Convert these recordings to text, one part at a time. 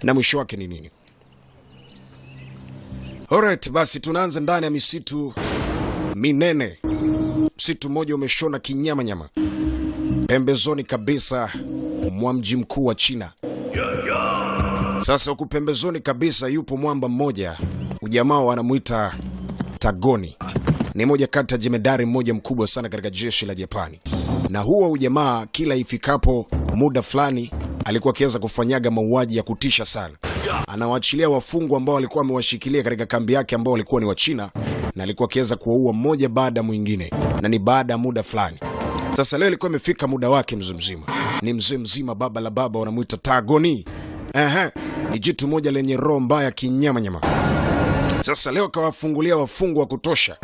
na mwisho wake ni nini. Alright, basi tunaanza ndani ya misitu minene. Msitu mmoja umeshona kinyama nyama pembezoni kabisa mwa mji mkuu wa China. Sasa huku pembezoni kabisa yupo mwamba mmoja, ujamaa wanamuita Tagoni. Ni moja kati ya jemedari mmoja mkubwa sana katika jeshi la Japani. Na huo ujamaa kila ifikapo muda fulani alikuwa akiweza kufanyaga mauaji ya kutisha sana. Anawaachilia wafungwa ambao walikuwa amewashikilia katika kambi yake ambao walikuwa ni wa China, na alikuwa akiweza kuwaua mmoja baada mwingine, na ni baada ya muda fulani. Sasa leo ilikuwa imefika muda wake mzima. Ni mzee mzima, baba la baba, wanamuita Tagoni. Ni jitu moja lenye roho mbaya kinyama nyama. Sasa leo kawafungulia wafungwa wa kutosha.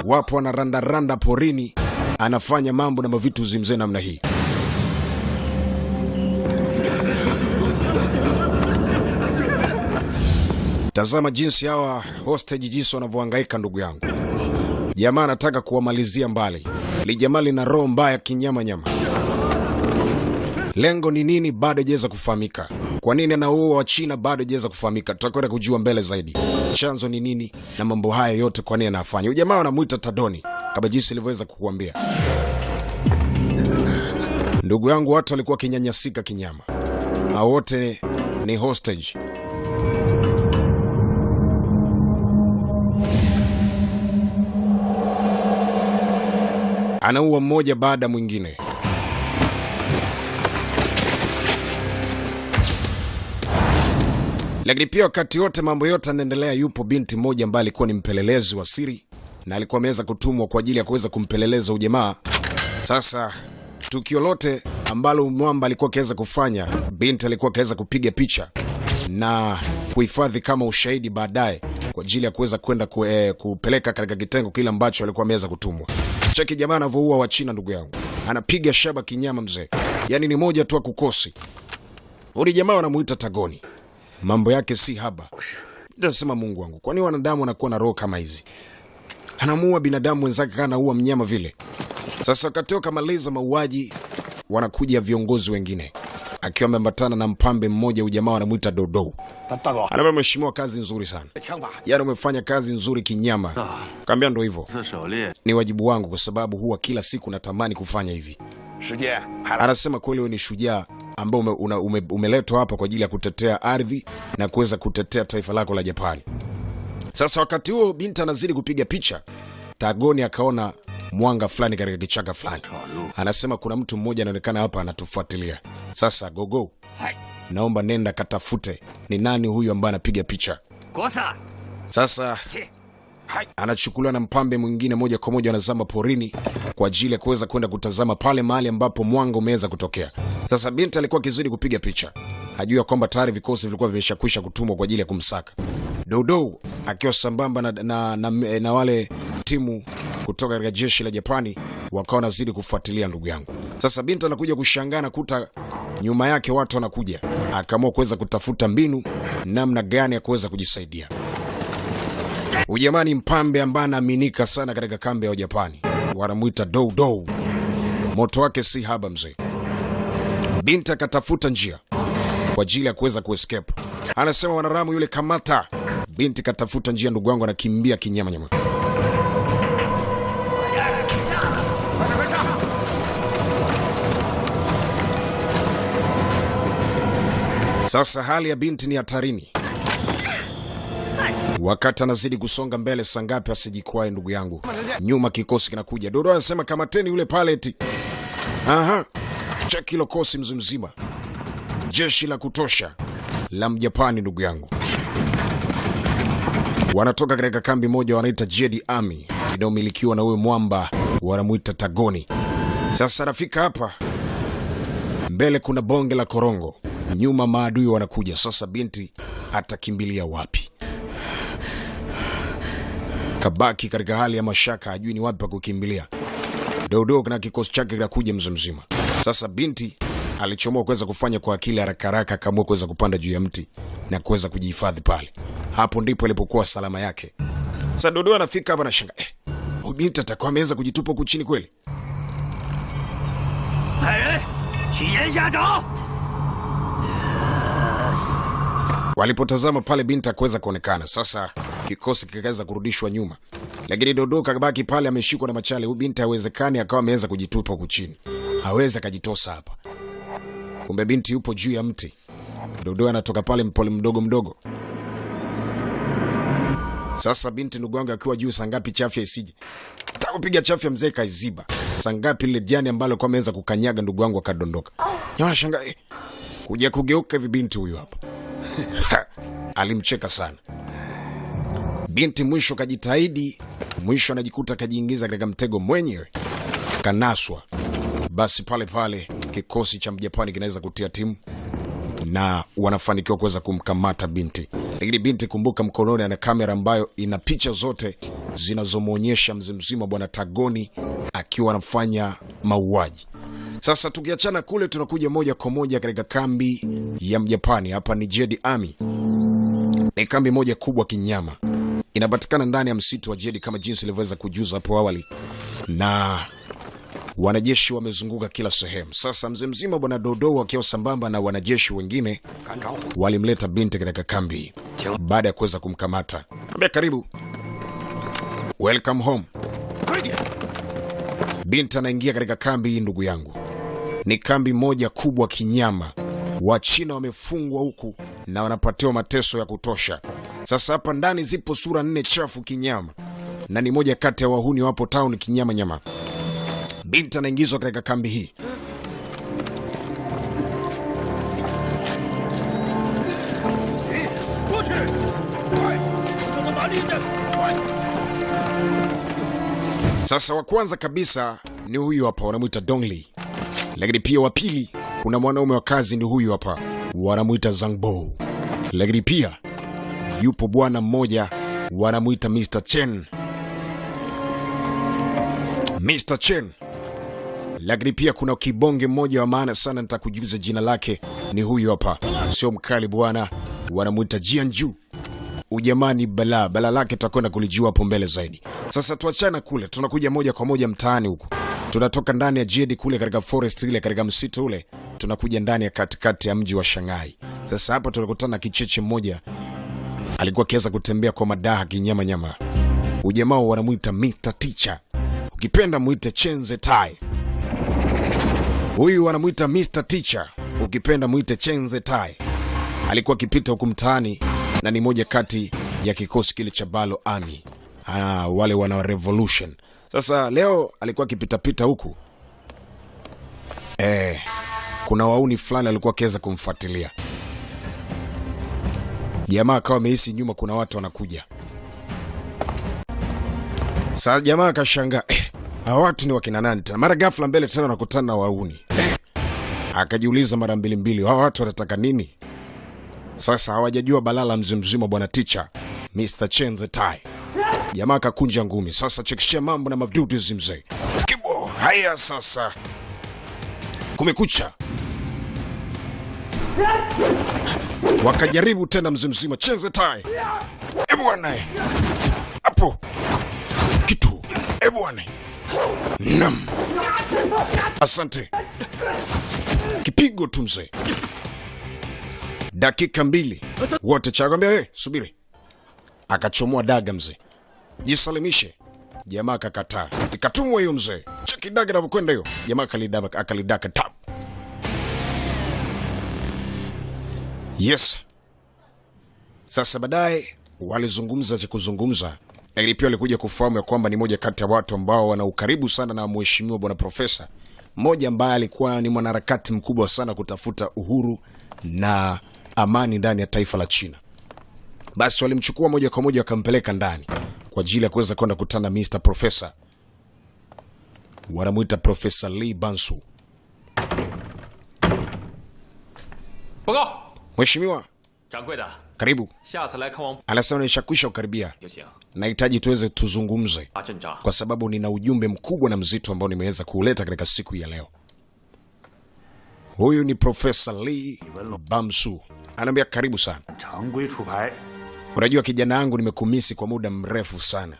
Wapo anarandaranda porini, anafanya mambo na mavitu zimzee namna hii. Tazama jinsi hawa hostage jinsi wanavyohangaika ndugu yangu. Jamaa anataka kuwamalizia mbali. Li jamaa lina roho mbaya kinyama nyama. Lengo ni nini bado hajaweza kufahamika. Kwa nini anaua wa China bado hajaweza kufahamika. Tutakwenda kujua mbele zaidi. Chanzo ni nini na mambo haya yote kwa nini anafanya. Jamaa anamuita Tadoni kama jinsi nilivyoweza kukuambia. Ndugu yangu, watu walikuwa kinyanyasika kinyama. Hao wote ni hostage. Anaua mmoja baada mwingine. Lakini pia wakati wote mambo yote yanaendelea, yupo binti mmoja ambaye alikuwa ni mpelelezi wa siri na alikuwa ameweza kutumwa kwa ajili ya kuweza kumpeleleza ujamaa. Sasa tukio lote ambalo mwamba alikuwa kaweza kufanya, binti alikuwa kaweza kupiga picha na kuhifadhi kama ushahidi baadaye kwa ajili ya kuweza kwenda kupeleka katika kitengo kile ambacho alikuwa ameweza kutumwa. Cheki jamaa anavyoua wa China ndugu yangu. Anapiga shaba kinyama mzee. Yaani ni moja tu kukosi. Huyu jamaa wanamuita Tagoni. Mambo yake si haba. Nitasema Mungu wangu, kwani wanadamu wanakuwa na roho kama hizi? Anamuua binadamu wenzake kana anaua mnyama vile. Sasa wakati kamaliza mauaji, wanakuja viongozi wengine. Akiwa ameambatana na mpambe mmoja, ujamaa wanamuita Dodo. Anamwambia mheshimiwa, kazi nzuri sana. Yaani umefanya kazi nzuri kinyama. Kaambia ndo hivyo. Ni wajibu wangu kwa sababu huwa kila siku natamani kufanya hivi. Anasema kweli wewe ni shujaa ambao umeletwa hapa kwa ajili ya kutetea ardhi na kuweza kutetea taifa lako la Japani. Sasa wakati huo binti anazidi kupiga picha, Tagoni akaona mwanga fulani katika kichaka fulani. Anasema kuna mtu mmoja anaonekana hapa anatufuatilia. Sasa gogo, naomba nenda katafute ni nani huyu ambaye anapiga picha. Sasa anachukuliwa na mpambe mwingine moja kwa moja, anazama porini kwa ajili ya kuweza kwenda kutazama pale mahali ambapo mwanga umeweza kutokea. Sasa binti alikuwa kizidi kupiga picha, hajua kwamba tayari vikosi vilikuwa vimeshakwisha kutumwa kwa ajili ya kumsaka. Dodo akiwa sambamba na wale timu kutoka katika jeshi la Japani wakawa nazidi kufuatilia ndugu yangu. Sasa binti anakuja kushangaa na kuta nyuma yake watu wanakuja. Akaamua kuweza kutafuta mbinu namna gani ya kuweza kujisaidia. Ujamani mpambe ambaye anaaminika sana katika kambi ya Japani. Wanamuita Dodo. Moto wake si haba mzee. Binti akatafuta njia kwa ajili ya kuweza kuescape. Anasema wanaramu yule kamata. Binti katafuta njia ndugu wangu, anakimbia kinyama nyama. Sasa hali ya binti ni hatarini. Wakati anazidi kusonga mbele, sangapi asijikwae ndugu yangu. Nyuma kikosi kinakuja. Dodo anasema kamateni yule paleti. Cheki hilo kosi mzima. Jeshi la kutosha la Mjapani ndugu yangu. Wanatoka katika kambi moja wanaita Jedi Army, inayomilikiwa na huyo mwamba wanamuita Tagoni. Sasa rafika hapa mbele kuna bonge la korongo. Nyuma maadui wanakuja. Sasa binti atakimbilia wapi? Kabaki katika hali ya mashaka, hajui ni wapi pa kukimbilia. Dodo na kikosi chake kinakuja mzima. Sasa binti alichomoa kuweza kufanya kwa akili haraka haraka, akaamua kuweza kupanda juu ya mti na kuweza kujihifadhi pale. Hapo ndipo ilipokuwa salama yake. Sasa Dodo anafika hapa na shanga. Huyu binti atakuwa ameweza kujitupa huku chini kweli? Walipotazama pale binti hakuweza kuonekana. Sasa kikosi kikaweza kurudishwa nyuma. Lakini Dodo kabaki pale ameshikwa na machale. Huyu binti hawezekani akawa ameweza kujitupa huko chini. Hawezi akajitosa hapa. Kumbe binti yupo juu ya mti. Dodo anatoka pale mpole mdogo mdogo. Sasa binti ndugu wangu akiwa juu, sangapi chafya isije. Nataka kupiga chafya mzee kaiziba. Sangapi ile jani ambalo kwa ameweza kukanyaga ndugu wangu akadondoka. Nyama shanga kuja kugeuka hivi binti huyu hapa. Alimcheka sana. Binti mwisho kajitahidi, mwisho anajikuta kajiingiza katika mtego mwenyewe. Kanaswa. Basi pale pale kikosi cha Mjapani kinaweza kutia timu na wanafanikiwa kuweza kumkamata binti. Lakini binti, kumbuka, mkononi ana kamera ambayo ina picha zote zinazomuonyesha mzimzima bwana Tagoni akiwa anafanya mauaji. Sasa tukiachana kule, tunakuja moja kwa moja katika kambi ya Mjapani. Hapa ni Jedi Army. Ni kambi moja kubwa kinyama. Inapatikana ndani ya msitu wa Jedi kama jinsi nilivyoweza kujuza hapo awali. Na wanajeshi wamezunguka kila sehemu. Sasa mzee mzima bwana Dodo wakiwa sambamba na wanajeshi wengine walimleta binti katika kambi baada ya kuweza kumkamata. Ambia karibu. Welcome home. Binti anaingia katika kambi hii ndugu yangu. Ni kambi moja kubwa kinyama. Wachina wamefungwa huku na wanapatiwa mateso ya kutosha. Sasa hapa ndani zipo sura 4 chafu kinyama. Na ni moja kati ya wahuni wapo town kinyama nyama. Binti anaingizwa katika kambi hii. Sasa wa kwanza kabisa ni huyu hapa, wanamuita Dongli. Lakini pia wa pili kuna mwanaume wa kazi, ni huyu hapa, wanamuita Zangbo. Lakini pia yupo bwana mmoja wanamuita Mr. Chen. Mr. Chen. Lakini pia kuna kibonge mmoja wa maana sana, nitakujuza jina lake, ni huyu hapa. Sio mkali bwana, wanamuita Jianju. Ujamani bala lake tutakwenda kulijua hapo mbele zaidi. Sasa tuachana kule, tunakuja moja kwa moja mtaani huku. Tunatoka ndani ya Jedi kule katika forest ile, katika msitu ule, tunakuja ndani ya katikati ya mji wa Shanghai. Sasa hapo tunakutana na kicheche mmoja. Alikuwa kiweza kutembea kwa madaha kinyama nyama. Ujamaa wanamuita Mr. Teacher. Ukipenda muite Chenze Tai. Huyu wanamuita Mr. Teacher. Ukipenda muite Chenze Tai. Alikuwa akipita huku mtaani na ni moja kati ya kikosi kile cha Balo Army. Wale wana revolution. Sasa leo alikuwa akipita huku. Kuna wauni fulani alikuwa akiweza kumfuatilia. Jamaa akawa amehisi nyuma kuna watu wanakuja. Sasa jamaa akashangaa, hawa watu ni wakina nani tena? Mara ghafla mbele tena wanakutana na wauni. Akajiuliza mara mbili, hawa watu wanataka nini? Sasa hawajajua balala mzimzima bwana Teacher, Mr. Chenze Tai. Jamaa akakunja ngumi. Sasa chekishia mambo na mavidudu zimzee. Kibo, haya sasa. Kumekucha. Wakajaribu tena mzimzima Chenze Tai. Bwana. Hapo. Kitu. Bwana. Nam. Asante. Kipigo tu mzee. Dakika 2 wote chakwambia subiri. Akachomoa daga mzee. Jisalimishe. Jamaa akakataa. Ikatumwa hiyo mzee. Cheki daga na kwenda hiyo. Jamaa akalidaka tap. Yes. Sasa baadaye walizungumza cha kuzungumza. Lakini pia walikuja kufahamu ya kwamba ni moja kati ya watu ambao wana ukaribu sana na mheshimiwa bwana profesa. Mmoja ambaye alikuwa ni mwanaharakati mkubwa sana kutafuta uhuru na amani ndani ya taifa la China. Basi walimchukua moja kwa moja wakampeleka ndani kwa ajili ya kuweza kwenda kutana Mr. Professor. Wanamuita Professor Li Bansu. Mheshimiwa, karibu. Anasema nishakwisha ukaribia. Nahitaji tuweze tuzungumze kwa sababu nina ujumbe mkubwa na mzito ambao nimeweza kuuleta katika siku ya leo. Huyu ni Professor Li Bansu. Anambia karibu sana. Unajua kijana wangu nimekumisi kwa muda mrefu sana.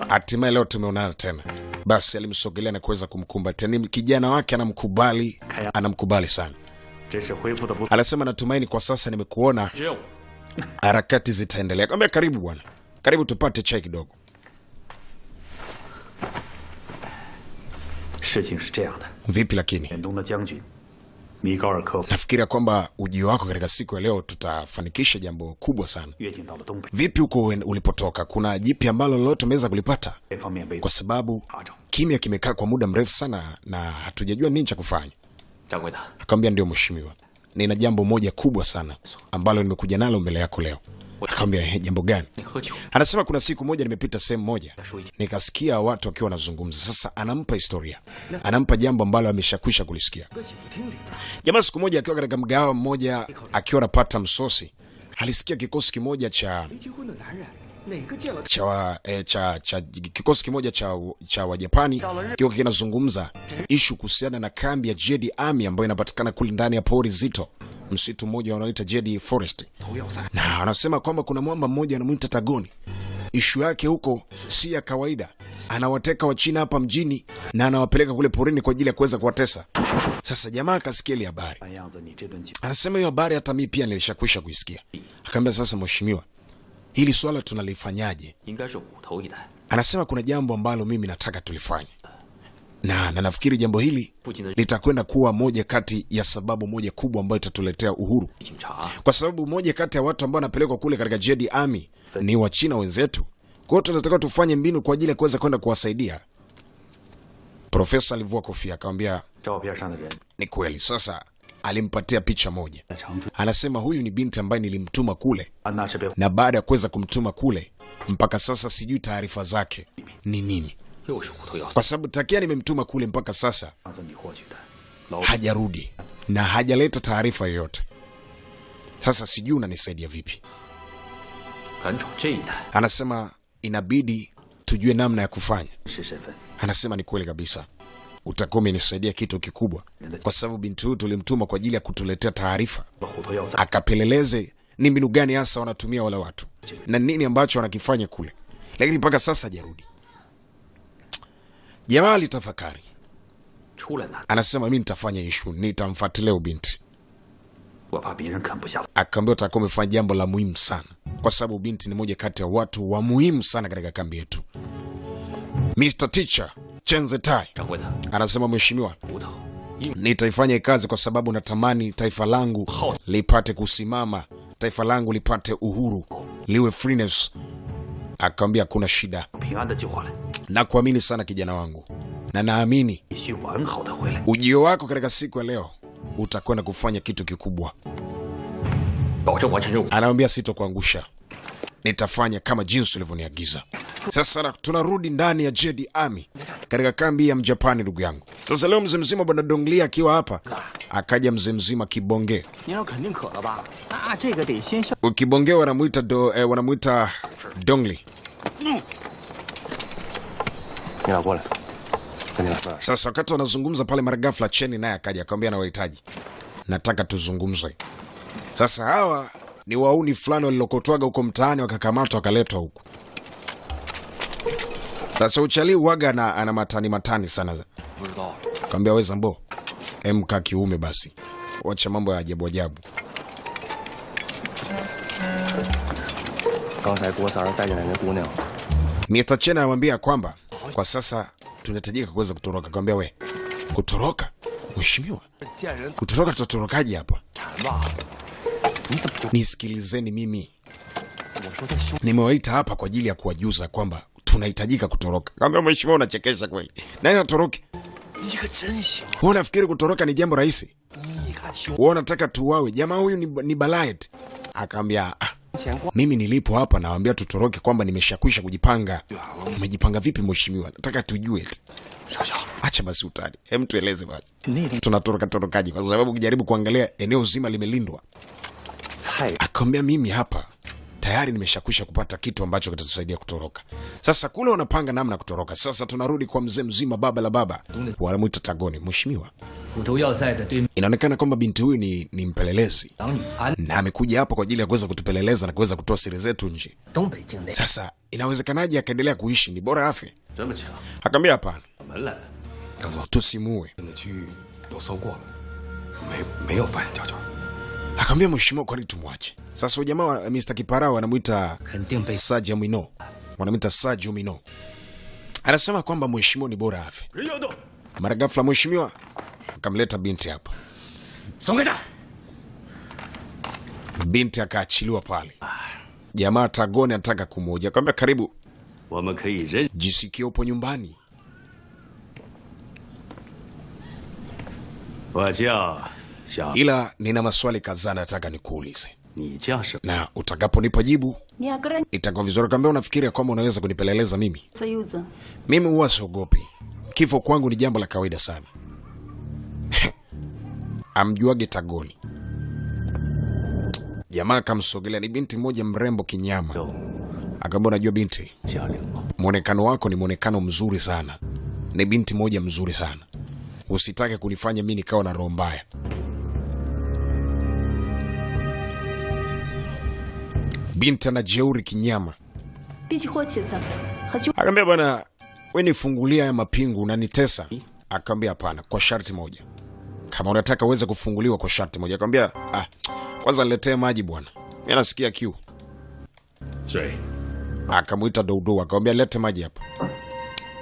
Hatimaye leo tumeonana tena. Basi alimsogelea na kuweza kumkumbatia. Ni kijana wake anamkubali sana. Anasema natumaini kwa sasa nimekuona harakati zitaendelea. Akamwambia karibu bwana, karibu tupate chai kidogo. Vipi lakini? Nafikiria kwamba ujio wako katika siku ya leo tutafanikisha jambo kubwa sana. Vipi huko ulipotoka, kuna jipi ambalo lolote umeweza kulipata? Kwa sababu kimya kimekaa kwa muda mrefu sana na hatujajua nini cha kufanya. Akamwambia ndio mheshimiwa, nina jambo moja kubwa sana ambalo nimekuja nalo mbele yako leo. Akamwambia jambo gani? Anasema kuna siku moja nimepita sehemu moja nikasikia watu wakiwa wanazungumza. Sasa anampa historia, anampa jambo ambalo ameshakwisha kulisikia. Jamaa siku moja akiwa katika mgahawa mmoja akiwa anapata msosi, alisikia kikosi kimoja cha Wajapani kiwa kinazungumza ishu kuhusiana na kambi ya Jedi Army ambayo inapatikana kule ndani ya pori zito, msitu mmoja wanaoita Jedi Forest. Na anasema kwamba kuna mwamba mmoja anamuita Tagoni. Ishu yake huko si ya kawaida. Anawateka wa China hapa mjini na anawapeleka kule porini kwa ajili ya kuweza kuwatesa. Sasa jamaa akasikia ile habari. Anasema hiyo habari hata mimi pia nilishakwisha kuisikia. Akamwambia sasa mheshimiwa, hili swala tunalifanyaje? Anasema kuna jambo ambalo mimi nataka tulifanye. Na nafikiri jambo hili litakwenda kuwa moja kati ya sababu moja kubwa ambayo itatuletea uhuru. Kwa sababu moja kati ya watu ambao wanapelekwa kule katika Jedi Army ni wa China wenzetu. Kwa hiyo tunataka tufanye mbinu kwa ajili ya kuweza kwenda kuwasaidia. Profesa alivua kofia akamwambia ni kweli. Sasa alimpatia picha moja. Anasema huyu ni binti ambaye nilimtuma kule. Na baada ya kuweza kumtuma kule, mpaka sasa sijui taarifa zake ni nini. Kwa sababu takia nimemtuma kule mpaka sasa hajarudi na hajaleta taarifa yoyote. Sasa sijui unanisaidia vipi? Anasema inabidi tujue namna ya kufanya. Anasema ni kweli kabisa, utakuwa umenisaidia kitu kikubwa, kwa sababu binti huyu tulimtuma kwa ajili ya kutuletea taarifa, akapeleleze ni mbinu gani hasa wanatumia wale watu na nini ambacho wanakifanya kule, lakini mpaka sasa hajarudi. Jamaa alitafakari. Anasema mimi nitafanya issue, nitamfuatilia binti. Akamwambia utakuwa umefanya jambo la muhimu sana, kwa sababu binti ni moja kati ya watu wa muhimu sana katika kambi yetu. Mr. Teacher Chen Zetai anasema mheshimiwa, nitaifanya kazi kwa sababu natamani taifa langu lipate kusimama, taifa langu lipate uhuru, liwe freeness. Akamwambia kuna shida, na kuamini sana kijana wangu, na naamini ujio wako katika siku ya leo utakwenda kufanya kitu kikubwa. Anamwambia sitokuangusha, nitafanya kama jinsi ulivyoniagiza. Sasa tunarudi ndani ya Jedi Army katika kambi ya Mjapani ndugu yangu. Sasa leo mzee mzima bwana Dongli akiwa hapa, akaja mzee mzima Kibonge. Ukibonge wanamuita Dongli. Sasa wakati wanazungumza pale, mara ghafla Cheni naye akaja akamwambia anawahitaji, nataka tuzungumze. Sasa hawa ni wauni fulani walilokotwaga huko mtaani, wakakamatwa wakaletwa huku. Sasa uchali waga ana matani sana. Akamwambia wewe Zambo, mka kiume basi, wacha mambo ya ajabu ajabu. Mr. Chen anamwambia kwamba kwa sasa tunahitajika kuweza kutoroka. Akamwambia we, kutoroka? Mheshimiwa, kutoroka tutatorokaje hapa? Nisikilizeni mimi. Nimewaita hapa kwa ajili ya kuwajuza kwamba tunahitajika kutoroka. Akamwambia mheshimiwa, unachekesha kweli. Nani atoroke? Wewe unafikiri kutoroka ni jambo rahisi? Wewe unataka tuwawe? Jamaa huyu ni Balayet. Akamwambia mimi nilipo hapa nawaambia tutoroke kwamba nimeshakwisha kujipanga. Umejipanga vipi mheshimiwa? Nataka tujue eti. Acha basi utani. Hem, tueleze basi. Tunatorokaje? Kwa sababu ukijaribu kuangalia eneo zima limelindwa. Akamwambia mimi hapa tayari nimeshakwisha kupata kitu ambacho kitatusaidia kutoroka. Sasa kule wanapanga namna kutoroka. Sasa tunarudi kwa mzee mzima, baba la baba. Wanamuita Tagoni. Mheshimiwa, inaonekana kwamba binti huyu ni mpelelezi na amekuja hapa kwa ajili ya kuweza kutupeleleza na kuweza kutoa siri zetu nje. Sasa inawezekanaje akaendelea kuishi? Ni bora afe. Akamwambia hapana, tusimue. Akamwambia mheshimiwa, kwani tumwache? Sasa jamaa wa Mr. Kiparao anamuita Sergeant Mino. Wanamuita Sergeant Mino. Anasema kwamba mheshimiwa ni bora afe. Mara ghafla mheshimiwa akamleta binti hapa. Binti akaachiliwa pale. Jamaa Tagoni anataka kumhoja. Akamwambia karibu. Jisikie upo nyumbani. Ila nina maswali kadhaa nataka nikuulize. Na utakaponipa jibu itakuwa vizuri. Kama unafikiria kwamba unaweza kunipeleleza mimi. Mimi huwa siogopi. Kifo kwangu ni jambo la kawaida sana. Amjuage Tagoni. Jamaa kamsogelea, ni binti moja mrembo kinyama. Akamwambia unajua binti, muonekano wako ni muonekano mzuri sana. Ni binti moja mzuri sana. Usitake kunifanya mimi nikawa na roho mbaya. Binti ana jeuri kinyama. Akamwambia bwana, wewe nifungulia ya mapingu unanitesa. Akamwambia hapana, kwa sharti moja. Kama unataka uweze kufunguliwa kwa sharti moja. Akamwambia kwanza niletee maji bwana. Mimi nasikia kiu. Akamuita Dodo, akamwambia lete maji hapa.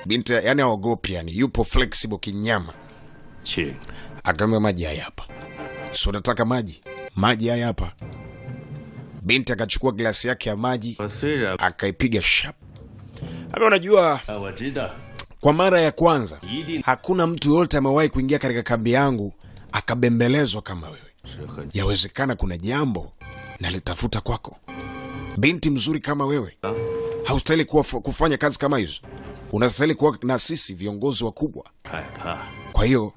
Binti yani haogopi, yani yupo flexible kinyama. Akamwambia maji haya hapa. So nataka maji. Maji haya hapa. Binti akachukua glasi yake ya maji, akaipiga shap. Hapo unajua kwa mara ya kwanza hakuna mtu yote amewahi kuingia katika kambi yangu akabembelezwa kama wewe. Yawezekana kuna jambo nalitafuta kwako. Binti mzuri kama wewe haustahili kufanya kazi kama hizo. Unastahili kuwa na sisi viongozi wakubwa. Kwa hiyo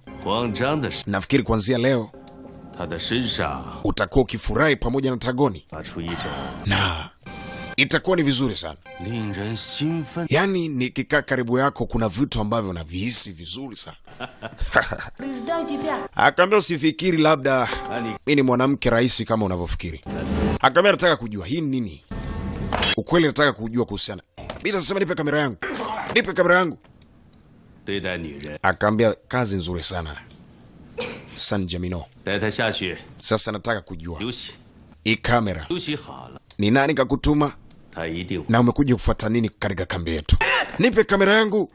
nafikiri kuanzia leo utakuwa ukifurahi pamoja na Tagoni. Na itakuwa ni vizuri sana. Yani nikikaa karibu yako kuna vitu ambavyo navihisi vizuri sana. Akamwambia usifikiri labda mimi ni mwanamke rahisi kama unavyofikiri. Akamwambia nataka kujua hii nini? Ukweli nataka kujua kuhusiana. Bila sema nipe kamera yangu. Nipe kamera yangu. Akamwambia kazi nzuri sana. Sanjamino. Sasa nataka kujua hii kamera ni nani kakutuma na umekuja kufuata nini katika kambi yetu? Nipe kamera yangu.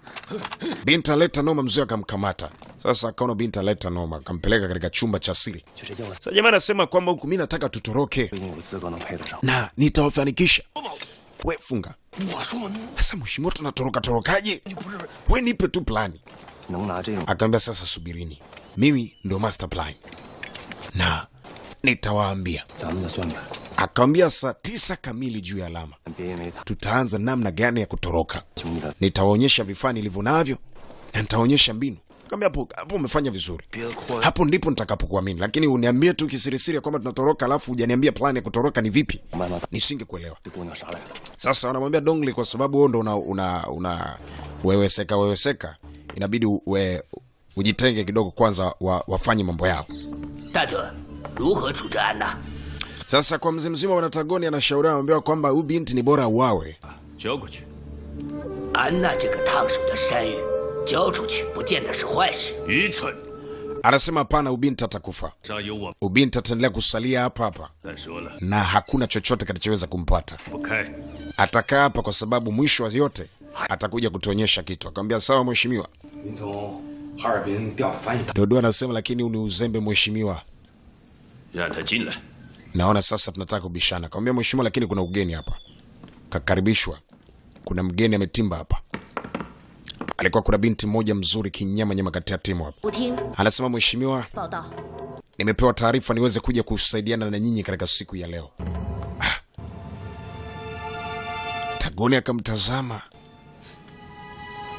Binti aleta noma, mzee akamkamata. Sasa akaona binti aleta noma, akampeleka katika chumba cha siri. Sasa jamaa anasema kwamba huku mimi nataka tutoroke na nitawafanikisha. Wewe funga. Sasa mheshimiwa tunatoroka torokaje? Wewe nipe tu plani. Akamwambia sasa subirini. Mimi ndo master plan. Na nitawaambia. Akamwambia saa 9 kamili juu ya alama tutaanza namna gani ya kutoroka. Nitawaonyesha vifaa nilivyo navyo na nitawaonyesha mbinu. Akamwambia hapo umefanya vizuri. Hapo ndipo nitakapokuamini. Lakini uniambie tu kisirisiri kwamba tunatoroka alafu hujaniambia plan ya kutoroka ni vipi. Nisingekuelewa. Sasa wanamwambia Dongli kwa sababu wewe ndo una weweseka. Inabidi ujitenge kidogo kwanza wafanye mambo yao. Sasa kwa mzima wana Tagoni anashauriwa anamwambia kwamba huyu binti ni bora uawe. Anasema hapana, ubinti atakufa. Ubinti ataendelea kusalia hapa na hakuna chochote kitakachoweza kumpata. Atakaa hapa kwa sababu mwisho wa yote atakuja kutuonyesha kitu. Akamwambia sawa mheshimiwa. Dodo anasema lakini ni uzembe mheshimiwa. Naona sasa tunataka kubishana. Akamwambia mheshimiwa lakini kuna ugeni hapa. Kakaribishwa. Kuna mgeni ametimba hapa. Alikuwa kuna binti moja mzuri kinyama kati ya timu hapa. Anasema mheshimiwa, nimepewa taarifa niweze kuja kusaidiana na nyinyi katika siku ya leo. Tagoni akamtazama.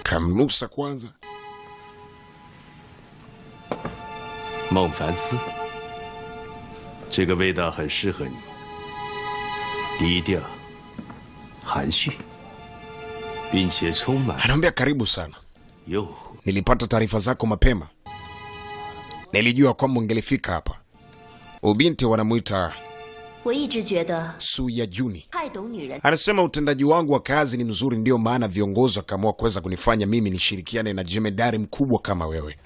Kamnusa kwanza. Mengfansi, 这个味道很适合你，低调、含蓄，并且充满。Anamwambia karibu sana. Nilipata taarifa zako mapema. Nilijua kwamba ungelifika hapa. Ubinti wanamuita Su ya Juni. Anasema utendaji wangu wa kazi ni mzuri, ndio maana viongozi wakaamua kuweza kunifanya mimi nishirikiane na jemedari mkubwa kama wewe.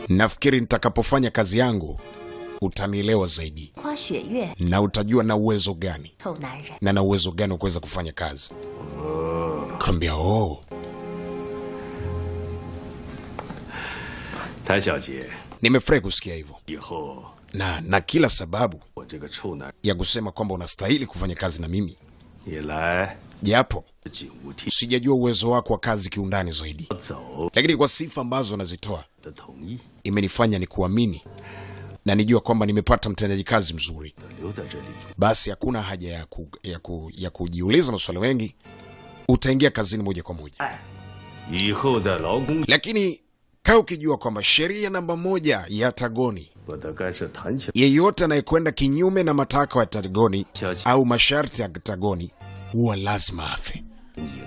Nafikiri nitakapofanya kazi yangu utanielewa zaidi na utajua na uwezo gani na uwezo gani wa kuweza kufanya kazi. Kambia Tai xiaojie, nimefurahi kusikia hivyo. Na kila sababu ya kusema kwamba unastahili kufanya kazi na mimi. Japo sijajua uwezo wako wa kazi kiundani zaidi, lakini kwa sifa ambazo unazitoa imenifanya nikuamini na nijua kwamba nimepata mtendaji kazi mzuri. Basi hakuna haja ya kujiuliza maswali mengi, utaingia kazini moja kwa moja. Lakini kaa ukijua kwamba sheria namba 1 ya Tagoni, yeyote anayekwenda kinyume na matakwa ya Tagoni au masharti ya Tagoni huwa lazima afe.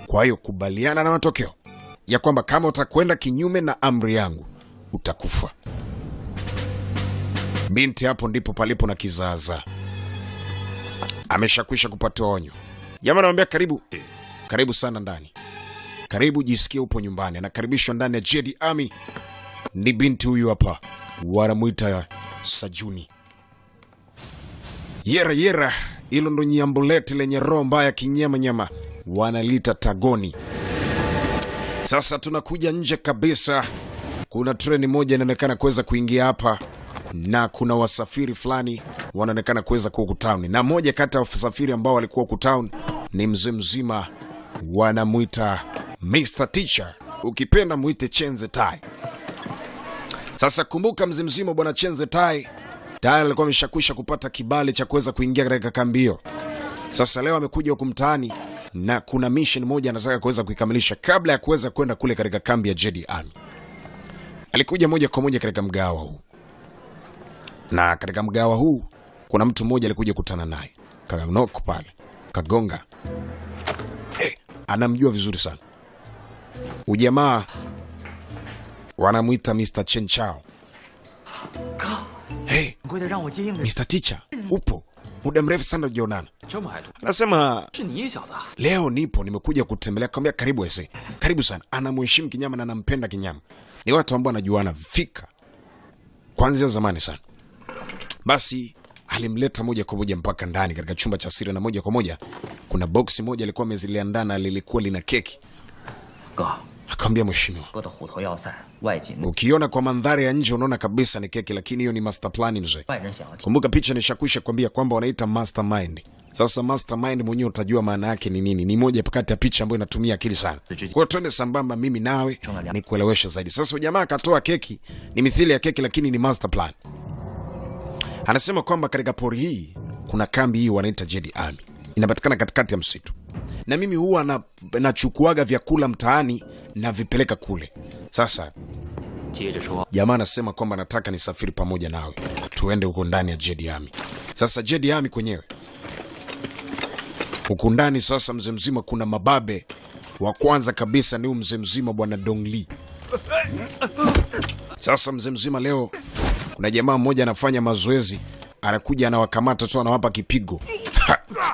Kwa hiyo kubaliana na matokeo ya kwamba kama utakwenda kinyume na amri yangu utakufa. Binti hapo ndipo palipo na kizaza. Ameshakwisha kupata onyo. Jamaa anamwambia karibu sana ndani. Karibu, jisikie upo nyumbani. Anakaribishwa ndani ya Jedi Army. Ni binti huyu hapa, wanamuita Sajuni. Yera, hilo ndo nyambuleti lenye roho mbaya kinyama, wanalita Tagoni. Sasa tunakuja nje kabisa. Kuna treni moja inaonekana kuweza kuingia hapa, na kuna wasafiri fulani wanaonekana kuweza kuwa town. Na moja kati ya wasafiri ambao walikuwa huko town ni mzee mzima, wanamuita Mr. Teacher, ukipenda muite Chenze Tai. Sasa kumbuka mzee mzima bwana Chenze Tai tayari alikuwa ameshakwisha kupata kibali cha kuweza kuingia katika kambio. Sasa leo amekuja huko mtaani na kuna mission moja anataka kuweza kuikamilisha kabla ya kuweza kwenda kule katika kambi ya Jedi Army. Alikuja moja kwa moja katika mgawa huu. Na katika mgawa huu kuna mtu mmoja alikuja kukutana naye. Kaganoko pale, kagonga. Anamjua vizuri sana. Ujamaa wanamuita Mr. Chen Chao. Mr. Teacher, upo? Muda mrefu sana hujaonana. Anasema leo nimekuja kutembelea. Akamwambia karibu ese. Karibu sana. Anamheshimu kinyama na anampenda kinyama. Ni watu ambao wanajuana fika kuanzia zamani sana. Basi alimleta moja kwa moja mpaka ndani katika chumba cha siri, na moja kwa moja kuna boksi moja alikuwa amezileandana, lilikuwa lina keki. Akamwambia mheshimiwa, ukiona kwa mandhari ya nje unaona kabisa ni keki, lakini hiyo ni master plan mzee. Kumbuka picha nishakwisha kwambia kwamba wanaita mastermind. Sasa mastermind mwenyewe utajua maana yake ni nini. Ni moja kati ya picha ambayo inatumia akili sana. Kwa hiyo twende sambamba mimi nawe ni kuelewesha zaidi. Sasa jamaa akatoa keki, ni mithili ya keki lakini ni master plan. Anasema kwamba katika pori hii kuna kambi hii wanaita Jedi Army. Inapatikana katikati ya msitu. Na mimi huwa nachukuaga vyakula mtaani na vipeleka kule. Sasa jamaa anasema kwamba nataka nisafiri pamoja nawe, tuende huko ndani ya Jedi Army. Sasa Jedi Army kwenyewe huko ndani, sasa mzee mzima kuna mababe. Wa kwanza kabisa ni mzee mzima bwana Dongli. Sasa mzee mzima leo kuna jamaa mmoja anafanya mazoezi, anakuja anawakamata tu, anawapa kipigo.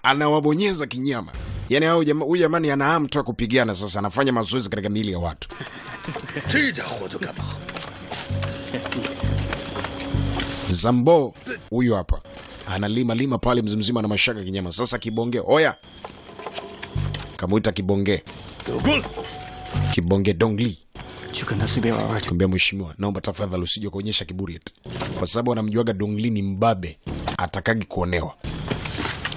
Anawabonyeza kinyama. Yaani hao jamaa, huyu jamani ana hamu tu kupigana. Sasa anafanya mazoezi katika miili ya watu. Zambo huyu hapa analima pale mzee mzima na mashaka kinyama. Sasa kibonge, oya. Kamuita kibonge. Kibonge Dongli. Kumbia mheshimiwa, naomba tafadhali usije kuonyesha kiburi eti. Kwa sababu anamjuaga Dongli ni mbabe, atakagi kuonewa.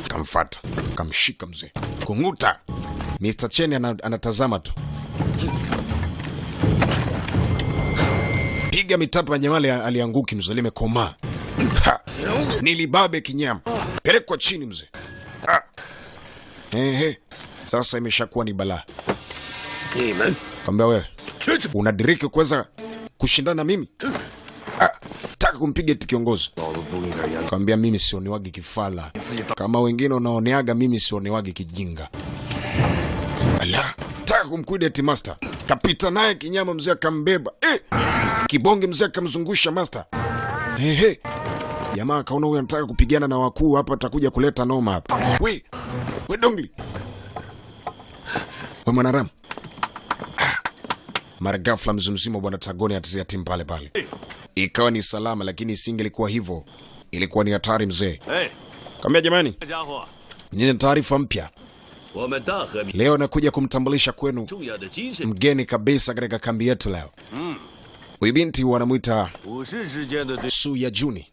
Kamfuata, kamshika mzee. Kunguta. Mr. Chen anatazama tu. Piga mitapa nyamali alianguki mzee, limekoma. Nilibabe kinyama. Pelekwa chini mzee. Sasa imeshakuwa ni balaa. Kambia wewe, unadiriki kuweza kushindana na mimi? Taka kumpiga eti kiongozi. Kambia mimi sioniwagi kifala. Kama wengine unaoneaga, mimi sioniwagi kijinga. Ala, taka kumkuida eti master. Kapita naye kinyama mzee akambeba. Kibonge mzee akamzungusha master. Jamaa kaona huyu anataka kupigana na wakuu hapa, atakuja kuleta noma hapa. We Dongli. We mwanaramu. Mara ghafla mzumzima bwana Tagoni atazia timu pale pale. Ikawa ni salama, lakini isingelikuwa hivyo. Ilikuwa ni hatari mzee. Kaambia jamani, nina taarifa mpya. Leo nakuja kumtambulisha kwenu mgeni kabisa katika kambi yetu leo. Huyu binti wanamuita Su Ya Juni.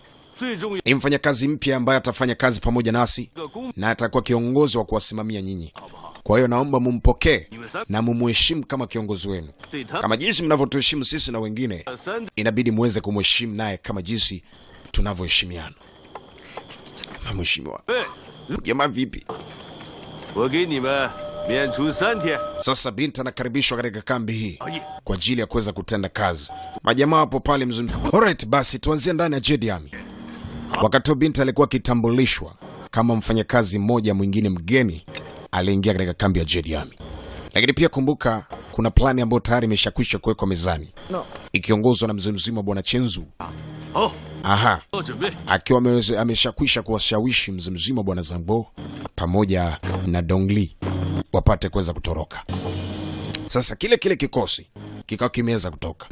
Ni mfanyakazi mpya ambaye atafanya kazi pamoja nasi na atakuwa kiongozi wa kuwasimamia nyinyi. Kwa hiyo naomba mumpokee na mumheshimu kama kiongozi wenu. Kama jinsi mnavyotuheshimu sisi na wengine, inabidi muweze kumheshimu naye kama jinsi tunavyoheshimiana. Mheshimiwa. Jamaa vipi? Sasa binti anakaribishwa katika kambi hii kwa ajili ya kuweza kutenda kazi. Majamaa hapo pale mzuri. Alright, basi tuanzie ndani ya Jedi Army. Wakati binti alikuwa kitambulishwa kama mfanyakazi mmoja mwingine mgeni aliingia katika kambi ya Jedi Army. Lakini pia kumbuka kuna plani ambayo tayari imeshakwisha kuwekwa mezani. Ikiongozwa na mzee mzima bwana Chenzu. Aha. Akiwa ameshakwisha kuwashawishi mzee mzima bwana Zambo pamoja na Dongli wapate kuweza kutoroka. Sasa kile kikosi kikao kimeweza kutoka.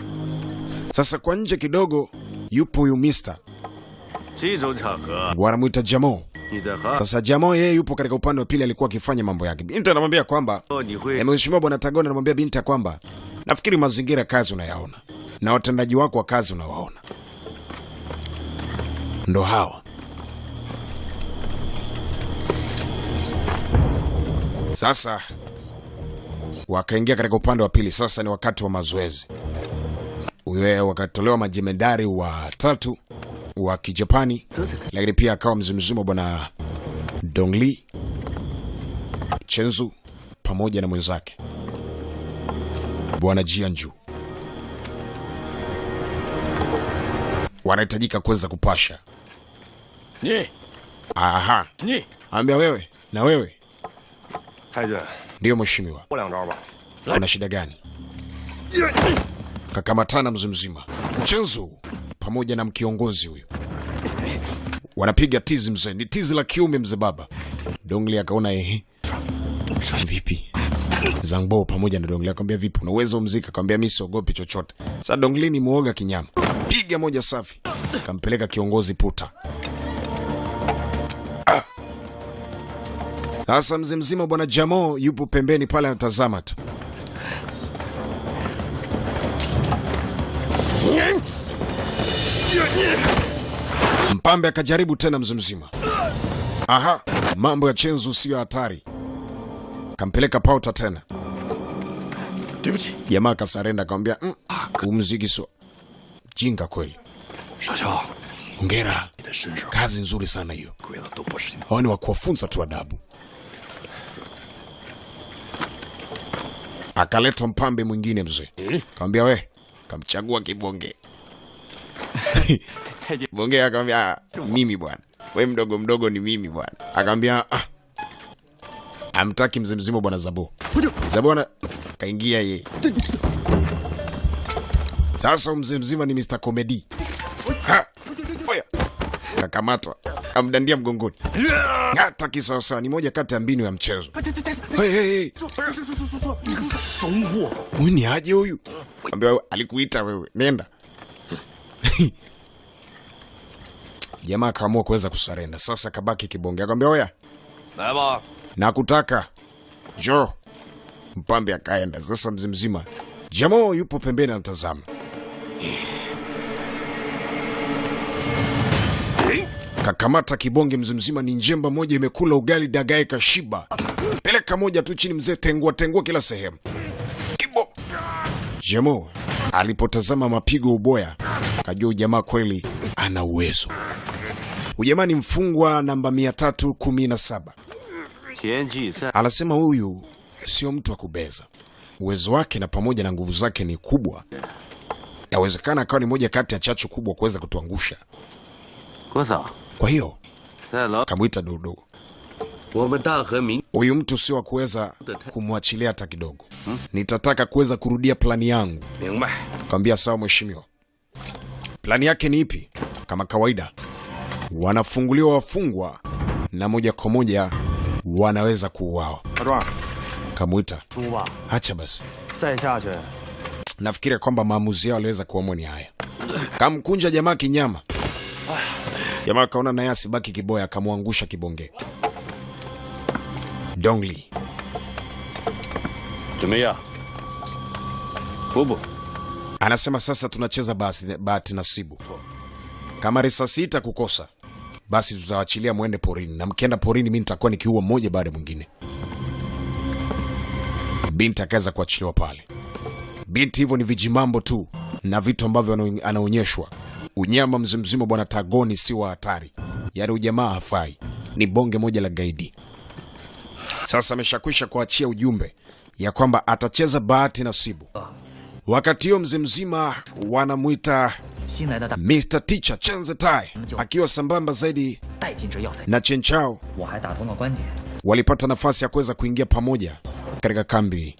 Sasa kwa nje kidogo yupo huyu Mr. wanamuita Jamo. Sasa Jamo yeye yupo katika upande wa pili, alikuwa akifanya mambo yake. Binti anamwambia kwamba mheshimiwa bwana Tagoni anamwambia binti kwamba nafikiri mazingira ya kazi unayaona na watendaji wako wa kazi unawaona. Ndo hawa. Sasa wakaingia katika upande wa pili. Sasa ni wakati wa mazoezi. Wakatolewa majemedari wa tatu wa Kijapani, lakini pia akawa mzimzima bwana Dongli, Chenzu pamoja na mwenzake bwana Jianju. Wanahitajika kuweza kupasha. Aha. Ambia wewe na wewe. Ndio mheshimiwa. Kuna shida gani? Kakamatana mzimzima Chenzu pamoja na mkiongozi huyu. Wanapiga tizi mzee. Ni tizi la kiume mzee baba. Dongli akaona vipi? Zangbo pamoja na Dongli akamwambia vipi? Una uwezo mzika? Akamwambia mimi siogopi chochote. Sasa Dongli ni muoga kinyama. Piga moja safi. Kampeleka kiongozi puta. Sasa mzee mzima bwana Jamo yupo pembeni pale anatazama tu. Mpambe akajaribu tena mzee mzima. Aha, mambo ya Chenzu sio hatari. Kampeleka pauta tena. Jamaa kasarenda akamwambia, umziki so jinga kweli. Hongera. Kazi nzuri sana hiyo. Hao ni wa kuwafunza tu adabu. Akaletwa mpambe mwingine mzee. Akamwambia we, kamchagua kibonge. Bonge akamwambia mimi bwana. We mdogo mdogo ni mimi bwana. Akamwambia amtaki mzee mzima bwana Zabo. Zabo na kaingia yeye. Sasa mzee mzima ni Mr. Comedy. Oya. Kakamatwa. Kamdandia mgongoni. Hata kisawasawa ni moja kati ya mbinu ya mchezo. Hey. Mwini aje huyu? Ambia alikuita wewe. Nenda. Jamaa akaamua kuweza kusarenda. Sasa kabaki kibonge. Akamwambia oya. Nakutaka. Jo. Mpambe akaenda. Sasa mzee mzima Jamo yupo pembeni anatazama. Kakamata kibonge mzee mzima ni njemba moja imekula ugali dagae kashiba. Peleka moja tu chini mzee, tengua kila sehemu. Kibo. Jamo alipotazama mapigo uboya, kajua jamaa kweli ana uwezo. Ujamaa ni mfungwa namba 317. Anasema huyu sio mtu wa kubeza. Uwezo wake na pamoja na nguvu zake ni kubwa. Yawezekana akawa ni moja kati ya chachu kubwa kuweza kutuangusha. Kwa hiyo kamuita dodo. Huyu mtu sio wa kuweza kumwachilia hata kidogo. Nitataka kuweza kurudia plani yangu. Akamwambia sawa mheshimiwa. Plani yake ni ipi? Kama kawaida wanafunguliwa wafungwa na moja kwa moja wanaweza kuuawa. Kamuita. Acha basi. Nafikiri kwamba maamuzi yao aliweza kuamua ni haya. Kamkunja jamaa kinyama. Jamaa kaona naye asibaki kiboya, akamwangusha kibonge. Dongli. Tumia. Bubu. Anasema sasa tunacheza bahati nasibu. Kama risasi itakukosa, basi tutawaachilia muende porini, na mkienda porini mimi nitakuwa nikiua mmoja baada mwingine. Binti akaanza kuachiliwa pale. Binti hivyo ni vijimambo tu na vitu ambavyo anaonyeshwa. Unyama mzimzima bwana Tagoni si wa hatari. Yaani ujamaa hafai. Ni bonge moja la gaidi. Sasa ameshakwisha kuachia ujumbe ya kwamba atacheza bahati nasibu. Wakati hiyo mzimzima wanamuita Mr. Teacher Chen Zhetai akiwa sambamba zaidi na Chen Chao walipata nafasi ya kuweza kuingia pamoja katika kambi,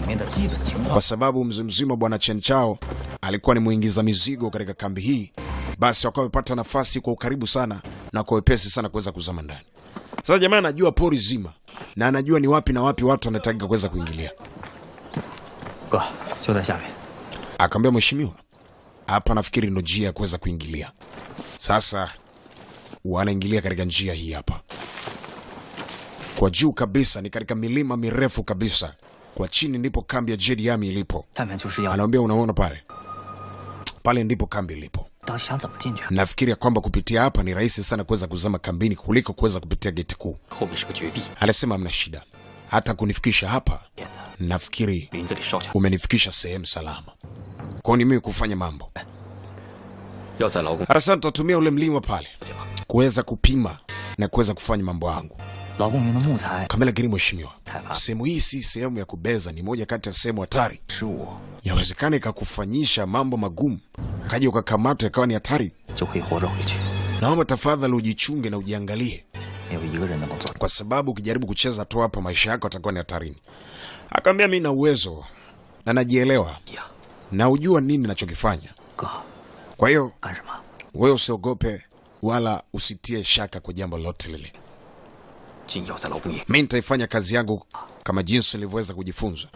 kwa sababu mzimzima bwana Chen Chao alikuwa ni muingiza mizigo katika kambi hii. Basi wakawa wamepata nafasi kwa ukaribu sana na kwa wepesi sana kuweza kuzama ndani. Sasa jamaa anajua pori zima na anajua ni wapi na wapi watu wanataka kuweza kuingilia. Akamwambia mheshimiwa, hapa nafikiri ndo njia ya kuweza kuingilia. Sasa wanaingilia katika njia hii hapa. Kwa juu kabisa ni katika milima mirefu kabisa. Kwa chini ndipo kambi ya Jedi Army ilipo. Anaambia unaona pale. Pale ndipo kambi ilipo. Nafikiri kwamba kupitia hapa ni rahisi sana kuweza kuzama kambini kuliko kuweza kupitia geti kuu. Alisema hamna shida. Hata kunifikisha hapa, nafikiri umenifikisha sehemu salama. Kwa nini mimi kufanya mambo? Arasante tutumia ule mlima pale kuweza kupima na kuweza kufanya mambo yangu. Kamela giri mheshimiwa. Sehemu hii si sehemu ya kubeza, ni moja kati ya sehemu hatari. Yawezekana ikakufanyisha mambo magumu. Kaja ukakamatwa ikawa ni hatari. Naomba tafadhali ujichunge na ujiangalie. Kwa sababu ukijaribu kucheza tu hapa maisha yako yatakuwa ni hatarini. Akamwambia mimi na uwezo na najielewa. Na ujua nini ninachokifanya. Kwa hiyo wewe usiogope wala usitie shaka kwa jambo lolote lile. Mimi nitaifanya kazi yangu kama jinsi nilivyoweza kujifunza.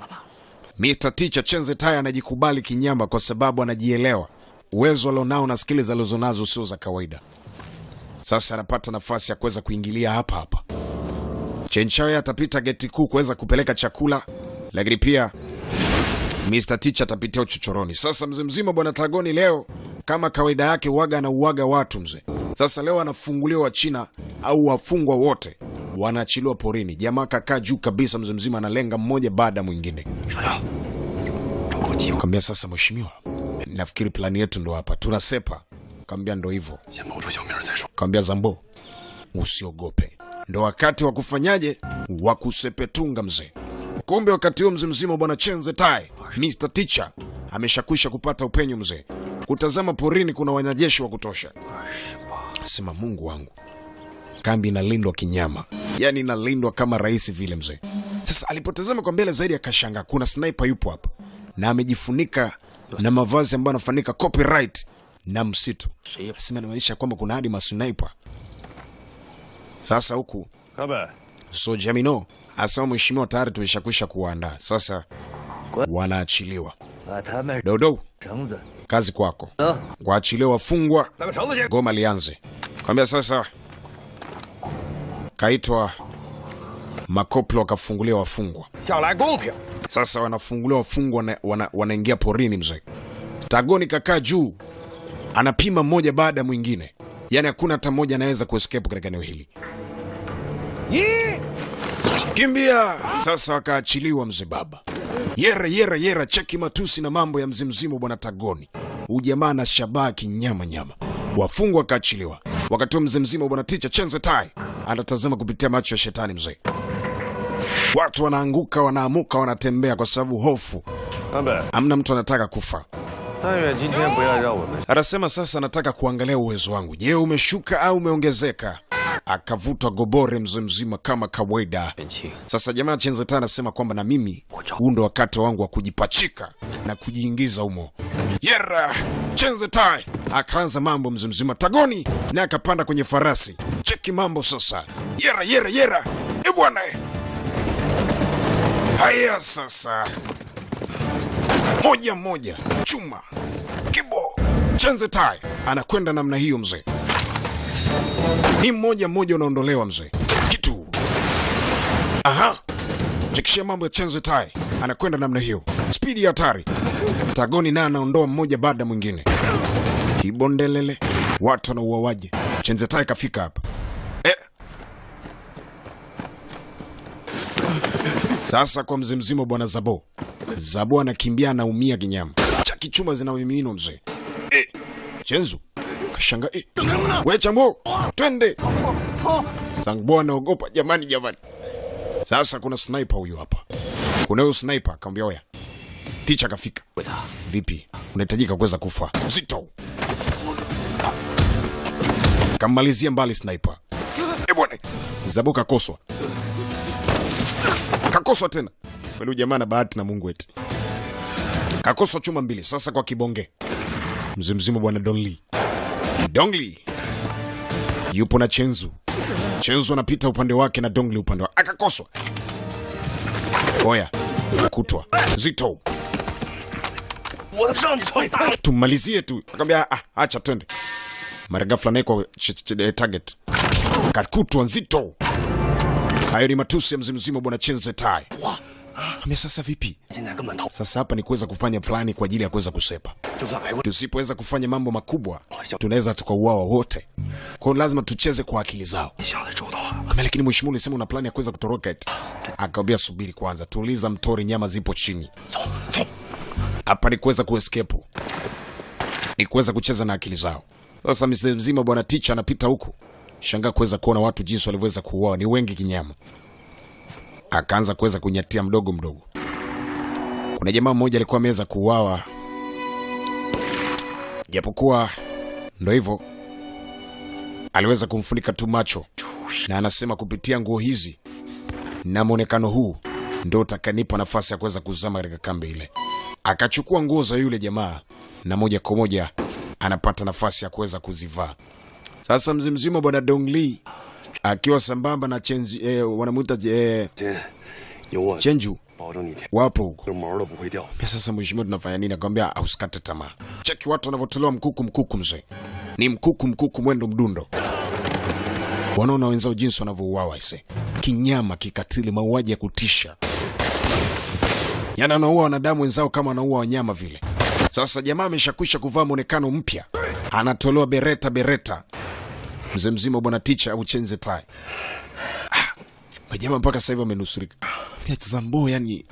Mr. Teacher Chen Zhetai anajikubali kinyama kwa sababu anajielewa. Uwezo alionao na skills alizonazo sio za kawaida. Sasa anapata nafasi ya kuweza kuingilia hapa hapa. Chen Chao atapita geti kuu kuweza kupeleka chakula, lakini pia Mr. Teacher atapitia uchochoroni. Sasa mzima bwana Tagoni leo kama kawaida yake uaga na uaga watu mzee. Sasa leo anafunguliwa wa China au wafungwa wote wanaachiliwa porini. Jamaa kakaa juu kabisa mzima analenga mmoja baada mwingine. Kambia sasa mheshimiwa, nafikiri plani yetu ndo hapa. Tunasepa. Kambia ndo hivyo. Kambia Zambo, usiogope. Ndo wakati wa kufanyaje? Wa kusepetunga mzee. Kumbe wakati huo mzima bwana Chen Zhetai, Mr. Teacher, ameshakwisha kupata upenyo mzee. Kutazama porini kuna wanajeshi wa kutosha. Sema Mungu wangu. Kambi inalindwa kinyama. Yaani inalindwa kama rais vile mzee. Sasa alipotazama kwa mbele zaidi akashangaa kuna sniper yupo hapa. Na amejifunika na mavazi ambayo anafanika copyright na msitu. Sema inamaanisha kwamba kuna hadi masniper. Sasa huku So Jamino asema mheshimiwa tayari tulishakwisha kuandaa. Sasa wanaachiliwa. Dodo, kazi kwako. Kuachiliwa wafungwa, goma lianze. Kwambia sasa kaitwa makoplo wakafungulia wafungwa. Sasa wanafungulia wafungwa wanaingia porini mzee. Tagoni kakaa juu anapima mmoja baada mwingine. Yaani hakuna hata mmoja anaweza kuescape katika eneo hili. Kimbia! Sasa wakaachiliwa mzee baba. Yera cheki matusi na mambo ya mzimzimo bwana Tagoni. Ujamaa na shabaki nyama. Wafungwa wakaachiliwa. Wakati mzimzimo bwana Teacher Chen Zhetai anatazama kupitia macho ya shetani mzee. Watu wanaanguka, wanaamuka, wanatembea kwa sababu hofu. Hamna mtu anataka kufa. Anasema sasa anataka kuangalia uwezo wangu. Je, umeshuka au umeongezeka? Akavuta gobore mzima kama kawaida. Sasa jamaa Chen Zhetai anasema kwamba na mimi huu ndo wakati wangu wa kujipachika na kujiingiza humo. Yera! Chen Zhetai akaanza mambo mzima. Tagoni na akapanda kwenye farasi. Cheki mambo sasa. Yera! Bwana. Haya sasa. moja moja, chuma kibo. Chenze Tai anakwenda namna hiyo mzee, ni mmoja mmoja unaondolewa mzee, kitu. Aha, chekishia mambo ya Chenze Tai, anakwenda namna hiyo, spidi ya hatari. Tagoni na anaondoa mmoja baada mwingine, kibondelele, watu na uwawaje. Chenze Tai kafika hapa. Sasa kwa mzee mzima bwana Zabo. Zabo anakimbia anaumia kinyama. Chaki chuma zinamimino mzee. Chenzu kashanga we Chambo, twende. Zangbo anaogopa jamani. Sasa kuna sniper huyu hapa. Kuna huyu sniper akamwambia oya. Ticha kafika. Vipi? Unahitajika kuweza kufa. Zito. Kamalizia mbali sniper. Bwana. Zabo kakoswa. Kakoswa tena. Wale jamaa na bahati na Mungu eti. Kakoswa chuma mbili. Sasa kwa kibonge. Mzee mzima bwana Dongli. Yupo na Chenzu. Chenzu anapita upande wake na Dongli upande wake. Akakoswa. Oya. Kutwa. Zito. Tumalizie tu. Akamwambia acha twende. Mara ghafla naye kwa target. Kakutwa Zito. Hayo ni matusi ya mzee mzima bwana Chenze Tai. Ame sasa vipi? Sasa hapa ni kuweza kufanya plani kwa ajili ya kuweza kusepa. Tusipoweza kufanya mambo makubwa, tunaweza tukauawa wote. Kwa lazima tucheze kwa akili zao. Ame lakini mheshimiwa ulisema una plani ya kuweza kutoroka eti. Akaambia subiri kwanza, tuliza mtori, nyama zipo chini. Hapa ni kuweza kuescape. Ni kuweza kucheza na akili zao. Sasa mzee mzima bwana Ticha anapita huku. Shangaa kuweza kuona watu jinsi walivyoweza kuuawa, ni wengi kinyama. Akaanza kuweza kunyatia mdogo mdogo. Kuna jamaa mmoja alikuwa ameweza kuuawa. Japokuwa ndo hivyo, aliweza kumfunika tu macho. Na anasema kupitia nguo hizi na muonekano huu ndio utakanipa nafasi ya kuweza kuzama katika kambi ile. Akachukua nguo za yule jamaa na moja kwa moja anapata nafasi ya kuweza kuzivaa. Sasa mzee mzima bwana Dongli akiwa sambamba na wanamuita Chenju wapo huko. Sasa mheshimiwa tunafanya nini? Akamwambia usikate tamaa. Cheki watu wanavyotolewa mkuku mzee. Ni mkuku mwendo mdundo. Wanaona wenzao jinsi wanavyouawa ise. Kinyama kikatili, mauaji ya kutisha. Yana anaua wanadamu wenzao kama anaua wanyama vile. Sasa jamaa ameshakwisha kuvaa muonekano mpya. Anatolewa bereta. Mzee mzima bwana Ticha au Chenze Tai. Majamaa mpaka sasa hivi amenusurika. Mimi Zambo yani.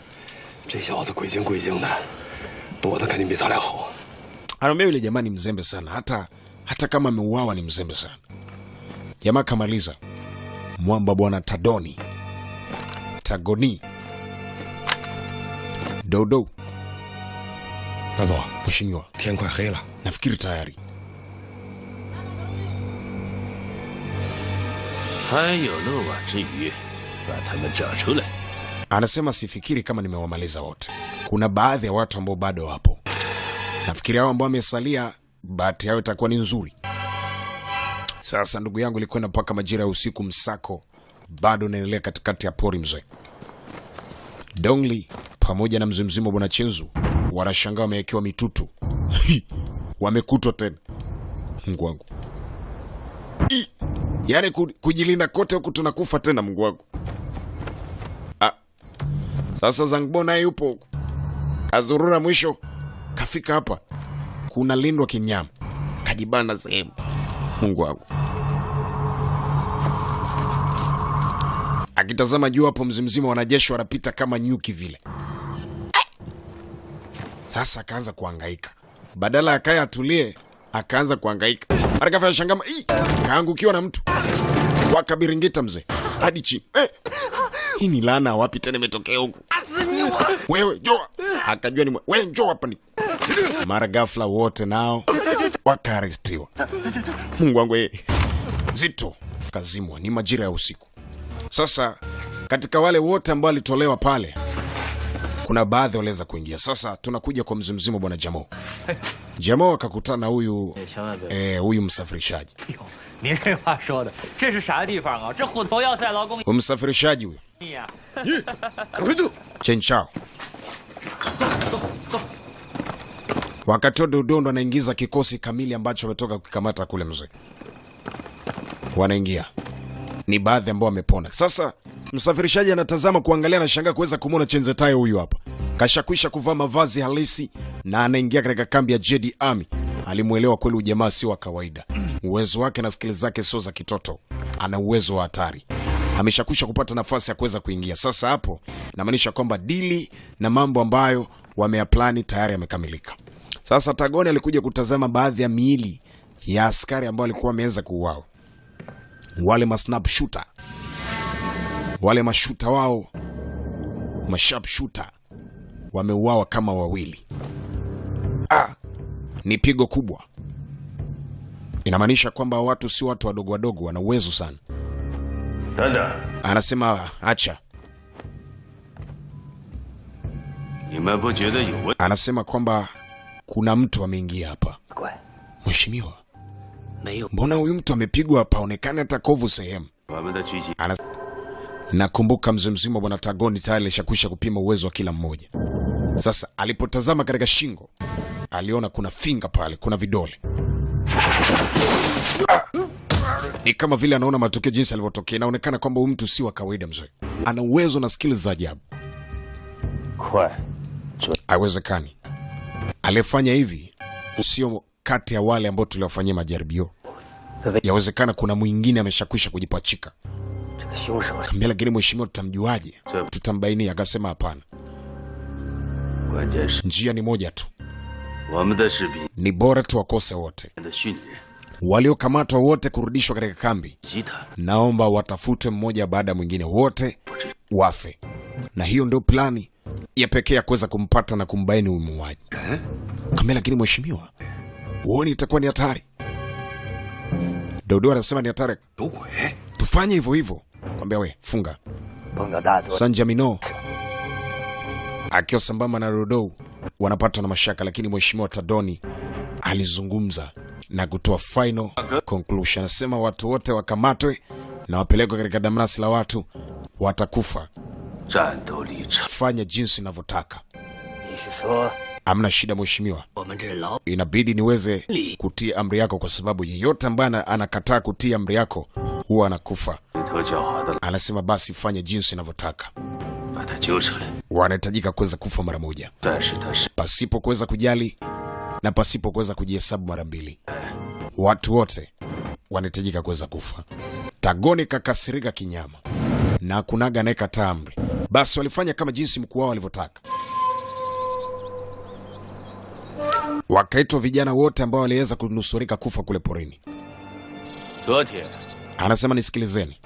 Anaambia yule jamaa ni mzembe sana. Hata kama ameuawa ni mzembe sana. Jamaa kamaliza. Mwamba bwana Tagoni. Dodo. Dazo. Mheshimiwa. 天快黑了. Nafikiri tayari. 还有漏网之鱼，把他们找出来。 Anasema sifikiri kama nimewamaliza wote. Kuna baadhi ya watu ambao bado wapo. Nafikiri hao ambao wamesalia bahati yao itakuwa ni nzuri. Sasa ndugu yangu, ilikwenda mpaka majira ya usiku, msako bado unaendelea katikati ya pori mzee. Dongli pamoja na mzee mzima bwana Chenzu wanashangaa wamewekewa mitutu. Wamekutwa tena. Mungu wangu. Yaani kujilinda kote huku tunakufa tena Mungu wangu. Sasa Zangbo naye yupo. Kazurura mwisho kafika hapa. Kuna lindwa kinyama. Kajibana sehemu. Mungu wangu. Akitazama juu hapo mzimzima wanajeshi wanapita kama nyuki vile. Sasa akaanza kuhangaika. Badala ya kaya atulie, akaanza kuhangaika. Arakafanya shangama, kaangukiwa na mtu. Wakabiringita mzee. Hadi chini. Hii ni laana wapi tena imetokea huku? Wewe njoo. Akajua ni wewe njoo hapa ni. Mara ghafla wote nao wakaarestiwa. Mungu wangu Zito kazimwa, ni majira ya usiku. Sasa katika wale wote ambao walitolewa pale kuna baadhi waliweza kuingia. Sasa tunakuja kwa mzimzimo bwana Jamo akakutana huyu huyu msafirishaji. Msafirishaji huyu. Chen Chao. Wakati Dodondo anaingiza kikosi kamili ambacho ametoka kukikamata kule mzee. Wanaingia. Ni baadhi ambao wamepona. Sasa msafirishaji anatazama kuangalia na shangaa kuweza kumwona Chenzetai huyu hapa. Kashakwisha kuvaa mavazi halisi na anaingia katika kambi ya Jedi Army. Alimuelewa kweli ujamaa si wa kawaida. Uwezo wake na skills zake sio za kitoto. Ana uwezo wa hatari. Ameshakwisha kupata nafasi ya kuweza kuingia. Sasa hapo inamaanisha kwamba dili na mambo ambayo wameaplani tayari yamekamilika. Sasa Tagoni alikuja kutazama baadhi ya miili ya askari ambao walikuwa wameweza kuuawa. Wale masnap shooter. Wale mashuta wao, masharp shooter wameuawa kama wawili. Ni pigo kubwa. Inamaanisha kwamba watu si watu wadogo wadogo, wana uwezo sana. Dada. Anasema acha. Anasema kwamba kuna mtu ameingia hapa. Mheshimiwa, mbona huyu mtu amepigwa hapa onekana hata kovu sehemu? Nakumbuka mzee mzima bwana Tagoni tayari alishakwisha kupima uwezo wa kila mmoja. Sasa alipotazama katika shingo, aliona kuna finga pale, kuna vidole. Ni kama vile anaona matukio jinsi alivyotokea. Inaonekana kwamba huyu mtu si wa kawaida mzee. Ana uwezo na skills za ajabu. Haiwezekani. Aliyefanya hivi sio kati ya wale ambao tuliwafanyia majaribio. Yawezekana kuna mwingine ameshakwisha kujipachika. Kambia, lakini mheshimiwa tutamjuaje? Tutambainia. Akasema hapana. Njia ni moja tu. Ni bora tuwakose wote. Waliokamatwa wote kurudishwa katika kambi. Naomba watafute mmoja baada mwingine, wote wafe. Na hiyo ndio plani ya pekee ya kuweza kumpata na kumbaini huyu muuaji. Kambia, lakini mheshimiwa, uone itakuwa ni hatari. Dodo anasema ni hatari. Tufanye hivyo hivyo. Kwambia we, funga. Sanjamino akiwa sambamba na Dodo wanapata na mashaka, lakini mheshimiwa Tadoni alizungumza na kutoa final conclusion. Anasema watu wote wakamatwe na wapelekwe katika damnasi la watu, watakufa. Fanya jinsi ninavyotaka. Amna shida mheshimiwa. Inabidi niweze kutii amri yako kwa sababu yeyote ambaye anakataa kutii amri yako huwa anakufa. Anasema basi fanya jinsi ninavyotaka. Wanahitajika kuweza kufa mara moja, pasipo kuweza kujali na pasipo kuweza kujihesabu mara mbili. Watu wote wanahitajika kuweza kufa. Tagoni kakasirika kinyama na kunaga anayekataa amri. Basi walifanya kama jinsi mkuu wao alivyotaka. Wakaitwa vijana wote ambao waliweza kunusurika kufa kule porini. Anasema nisikilizeni.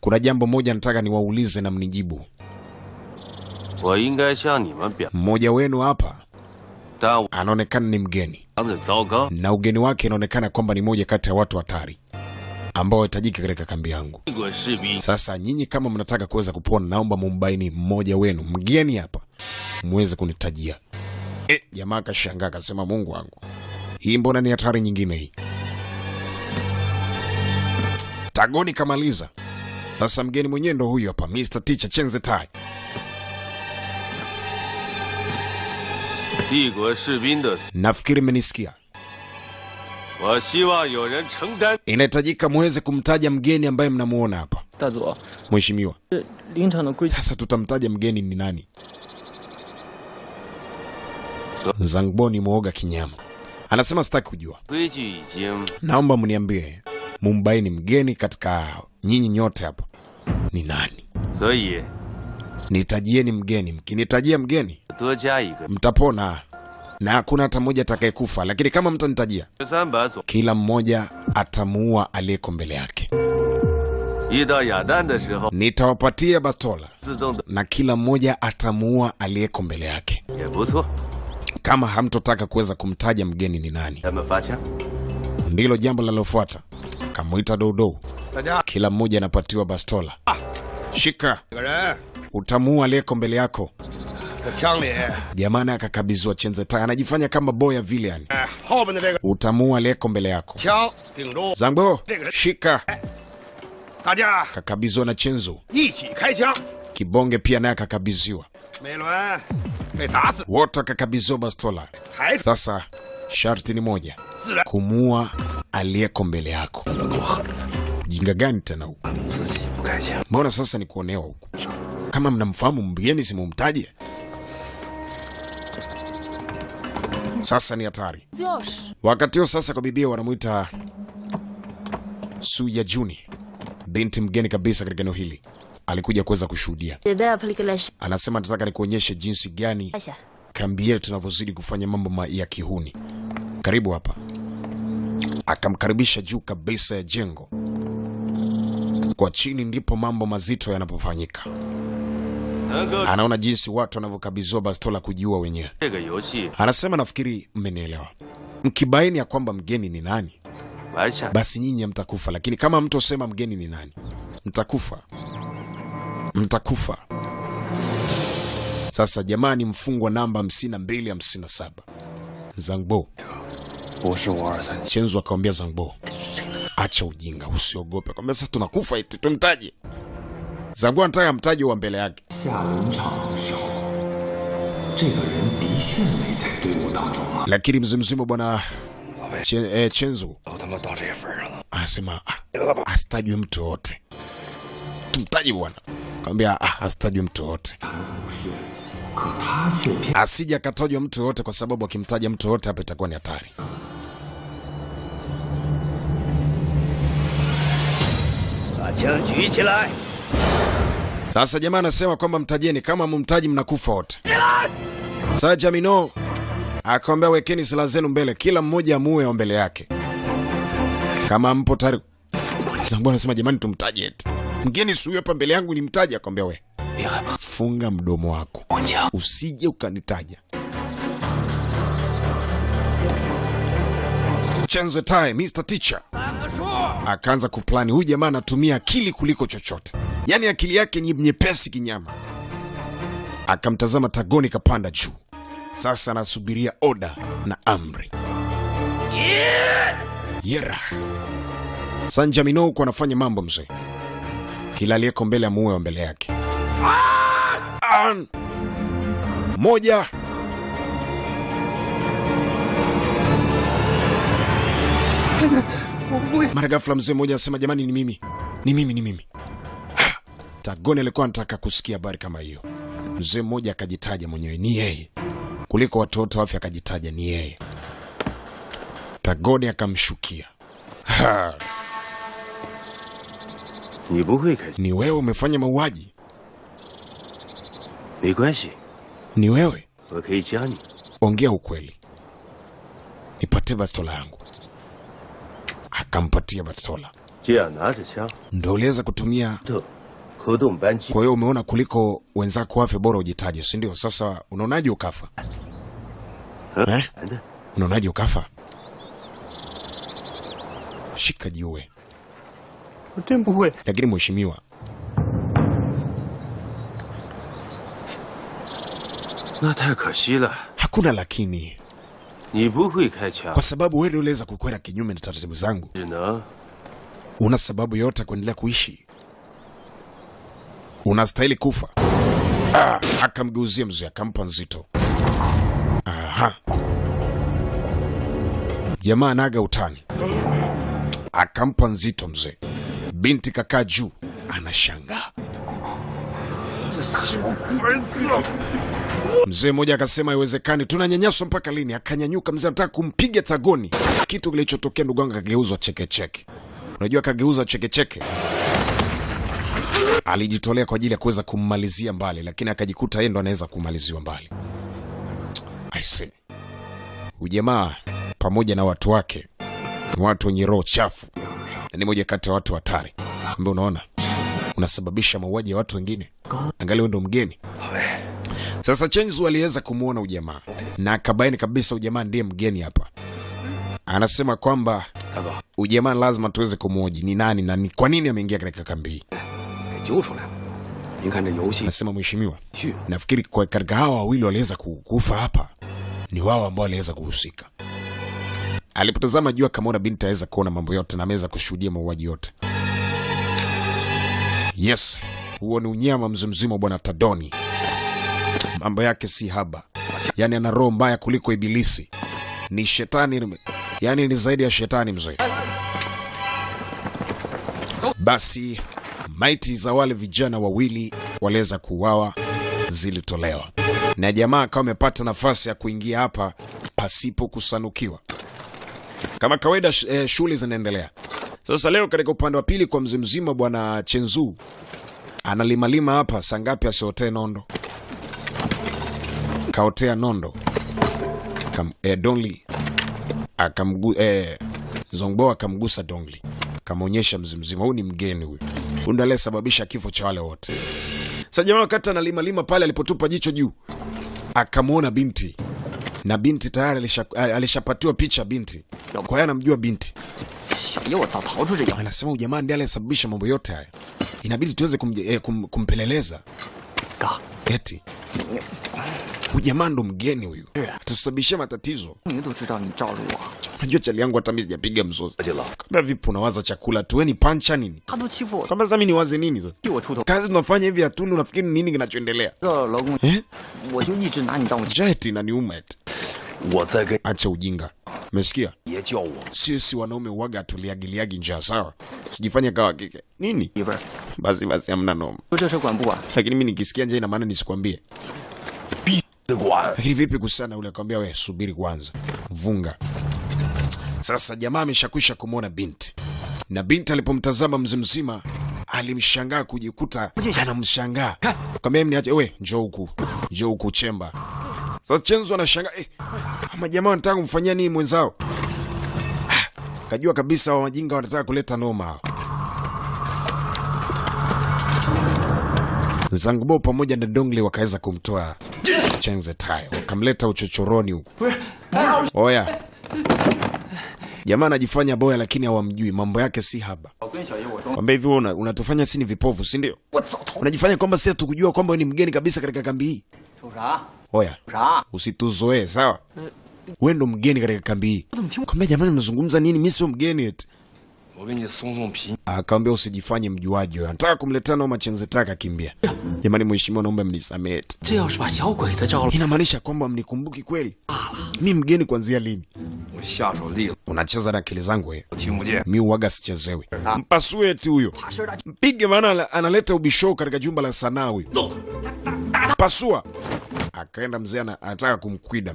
Kuna jambo moja nataka niwaulize na mnijibu. Mmoja wenu hapa anaonekana ni mgeni. Na ugeni wake inaonekana kwamba ni moja kati ya watu hatari ambao wahitajika katika kambi yangu. Sasa nyinyi kama mnataka kuweza kupona, naomba mumbaini mmoja wenu mgeni hapa, muweze kunitajia. Jamaa kashangaa akasema, Mungu wangu, hii mbona ni hatari nyingine hii. Tagoni kamaliza. Sasa mgeni mwenyewe ndo huyu hapa, Mr. Teacher Chenzetai. Nafikiri mmenisikia. Inahitajika muweze kumtaja mgeni ambaye mnamuona hapa. Mheshimiwa. Sasa tutamtaja mgeni ni nani? Zangboni muoga kinyama. Anasema sitaki kujua. Naomba mniambie mumbaini mgeni katika nyinyi nyote hapa ni nani? Nitajieni mgeni. Mkinitajia mgeni mtapona na hakuna hata mmoja atakayekufa, lakini kama mtanitajia, kila mmoja atamuua aliyeko mbele yake. Nitawapatia bastola na kila mmoja atamuua aliyeko mbele yake. Kama hamtotaka kuweza kumtaja mgeni ni nani, ndilo jambo linalofuata. Kamuita Dodo, kila mmoja anapatiwa bastola. Shika, utamuua aliyeko mbele yako. Jamani akakabizwa Chenzetai, anajifanya kama boya vile yani. Utamuua aliyeko mbele yako. Zangbo, shika. Kakabizwa na Chenzo. Kibonge pia naye akakabiziwa. wote wakakabidhiwa bastola. Sasa sharti ni moja, kumuua aliyeko mbele yako. Ujinga gani tena huu? Mbona sasa ni kuonewa huku? Kama mnamfahamu mgeni simumtaje. Sasa ni hatari. Wakati huo sasa kwa bibia wanamuita Su Yajuni, binti mgeni kabisa katika eneo hili. Alikuja kuweza kushuhudia. Anasema nataka nikuonyeshe jinsi gani kambi yetu tunavyozidi kufanya mambo ya kihuni. Karibu hapa. Akamkaribisha juu kabisa ya jengo. Kwa chini ndipo mambo mazito yanapofanyika. Anaona jinsi watu wanavyokabizwa bastola kujiua wenyewe. Anasema nafikiri mmenielewa. Mkibaini ya kwamba mgeni ni nani, basi nyinyi mtakufa, lakini kama mtu sema mgeni ni nani, mtakufa. Mtakufa. Sasa jamani, mfungwa namba 5257. Zangbo. Chenzo akamwambia Zangbo, acha ujinga, usiogope. Akamwambia sasa tunakufa eti tumtaje. Zangbo anataka mtaje wa mbele yake. Lakini mzimzimo bwana Chenzo anasema asitajwe mtu yote. Tumtaje bwana. Akamwambia asitajwe mtu yote. Asija katojwa mtu yote, kwa sababu akimtaja mtu yote hapa itakuwa ni hatari. Sasa jamaa anasema kwamba mtajeni, kama mumtaji mnakufa wote. Sasa Jamino akamwambia wekeni silaha zenu mbele, kila mmoja amuue mbele yake. Kama mpo tayari. Zambo anasema jamani tumtaje eti. Mgeni suyo hapa mbele yangu nimtaje. Akamwambia we, funga mdomo wako, usije ukanitaja. Chenzo Tai, Mr. Teacher akaanza kuplani. Huyu jamaa anatumia akili kuliko chochote, yani akili yake ni nyepesi kinyama. Akamtazama Tagoni kapanda juu. Sasa anasubiria oda na amri. Yera Sanjamino huko anafanya mambo mzee. Kila aliyeko mbele amuue wa mbele yake. Moja. Mara ghafla mzee mmoja anasema jamani, ni mimi. Ni mimi. Tagoni alikuwa anataka kusikia habari kama hiyo. Mzee mmoja akajitaja mwenyewe ni yeye. Kuliko watoto afya akajitaja ni yeye. Tagoni akamshukia. Ni wewe umefanya mauaji? Ni wewe? Ongea ukweli. Nipatie bastola yangu. Akampatia bastola. Ndio uliweza kutumia. Kwa hiyo umeona kuliko wenzako wafe bora ujitaje, si ndio? Sasa unaonaje ukafa? Unaonaje ukafa? Shika jiwe. Lakini mheshimiwa, hakuna lakini. Kwa sababu wewe unaweza kukwenda kinyume na taratibu zangu. Una sababu yote kuendelea kuishi. Unastahili kufa. Akamgeuzia mzee, akampa nzito. Jamaa naga utani. Akampa nzito mzee. Binti kakaa juu anashangaa. Mzee mmoja akasema haiwezekani, tunanyanyaswa mpaka lini? Akanyanyuka mzee anataka kumpiga Tagoni. Kitu kilichotokea ndugu yangu, kageuzwa chekecheke. Unajua kageuzwa chekecheke. Alijitolea kwa ajili ya kuweza kummalizia mbali, lakini akajikuta yeye ndo anaweza kumaliziwa mbali. I see. Ujamaa pamoja na watu wake ni watu wenye roho chafu. Na ni moja kati ya watu hatari. Kumbe unaona, unasababisha mauaji ya watu wengine. Angalia wewe ndo mgeni. Sasa Chenzo aliweza kumuona ujamaa na akabaini kabisa ujamaa ndiye mgeni hapa. Anasema kwamba ujamaa lazima tuweze kumuoji ni nani na ni kwa nini ameingia katika kambi hii. Anasema mheshimiwa, nafikiri kwa katika hawa wawili waliweza kufa hapa ni wao ambao waliweza kuhusika. Alipotazama jua kamaona binti aweza kuona mambo yote na ameweza kushuhudia mauaji yote. Yes, huo ni unyama mzimzima bwana Tadoni. mambo yake si haba, yani ana roho mbaya kuliko ibilisi, ni shetani, yani ni zaidi ya shetani mzee. Basi maiti za wale vijana wawili waliweza kuuawa zilitolewa, na jamaa akawa amepata nafasi ya kuingia hapa pasipo kusanukiwa. Kama kawaida, shughuli zinaendelea. Sasa leo katika upande wa pili kwa mzee mzima bwana Chenzu analimalima hapa. Saa ngapi asiotee nondo? Kaotea nondo. Dongli Zongbo akamgusa Dongli, kamaonyesha mzee mzima, huyu ni mgeni huyu, ndo aliyesababisha kifo cha wale wote. Sasa jamaa wakati analimalima pale, alipotupa jicho juu akamwona binti, na binti tayari alishapatiwa picha binti, kwa hiyo anamjua binti. Anasema huyu jamaa ndiye aliyesababisha mambo yote haya, inabidi tuweze kumpeleleza. Eti huyu jamaa ndo mgeni huyu, tusababishie matatizo. Unajua chali yangu hata mimi sijapiga mzozo. Kama vipi unawaza chakula tu, wewe ni pancha nini? Kama sasa mimi niwaze nini sasa? Kazi tunafanya hivi hatuni, unafikiri nini kinachoendelea? Jeti na niuma eti. Acha ujinga. Umesikia? Sisi wanaume uwaga tuliagiliagi njaa, sawa? Usijifanye kawa kike. Nini? Basi hamna noma. Lakini mimi nikisikia njaa ina maana nisikwambie. Lakini vipi kusana ule akamwambia wewe subiri kwanza. Vunga. Sasa jamaa ameshakwisha kumwona binti. Na binti alipomtazama mzee mzima alimshangaa kujikuta anamshangaa. Akamwambia mimi niache wewe, njoo huku chemba. Sasa Chenzu anashangaa, ama jamaa wanataka kumfanyia nini mwenzao? Kajua kabisa wa majinga wanataka kuleta noma. Zangbo pamoja na Dongli wakaweza kumtoa Chenze Tai, wakamleta uchochoroni huko. Oya. Jamaa anajifanya boya lakini hawamjui, mambo yake si haba. Kwamba hivi unatufanya sisi ni vipofu, si ndio? Unajifanya kwamba sisi hatukujua kwamba wewe ni mgeni kabisa katika kambi hii. Oya, usituzoee, sawa? Wewe ndo mgeni katika kambi hii. Kwamba jamani mnazungumza nini? Mimi sio mgeni eti. Akaambia usijifanye mjuaji wewe. Anataka kumletea noma Chenze Tai akimbia. Jamani mheshimiwa, naomba mnisamehe. Inamaanisha kwamba mnikumbuki kweli? Mimi mgeni kuanzia lini? Unacheza na akili zangu wewe. Mimi uwaga sichezewi. Mpasue eti huyo. Mpige maana analeta ubisho katika jumba la sanaa huyo. Pasua. Akaenda mzee anataka kumkwida.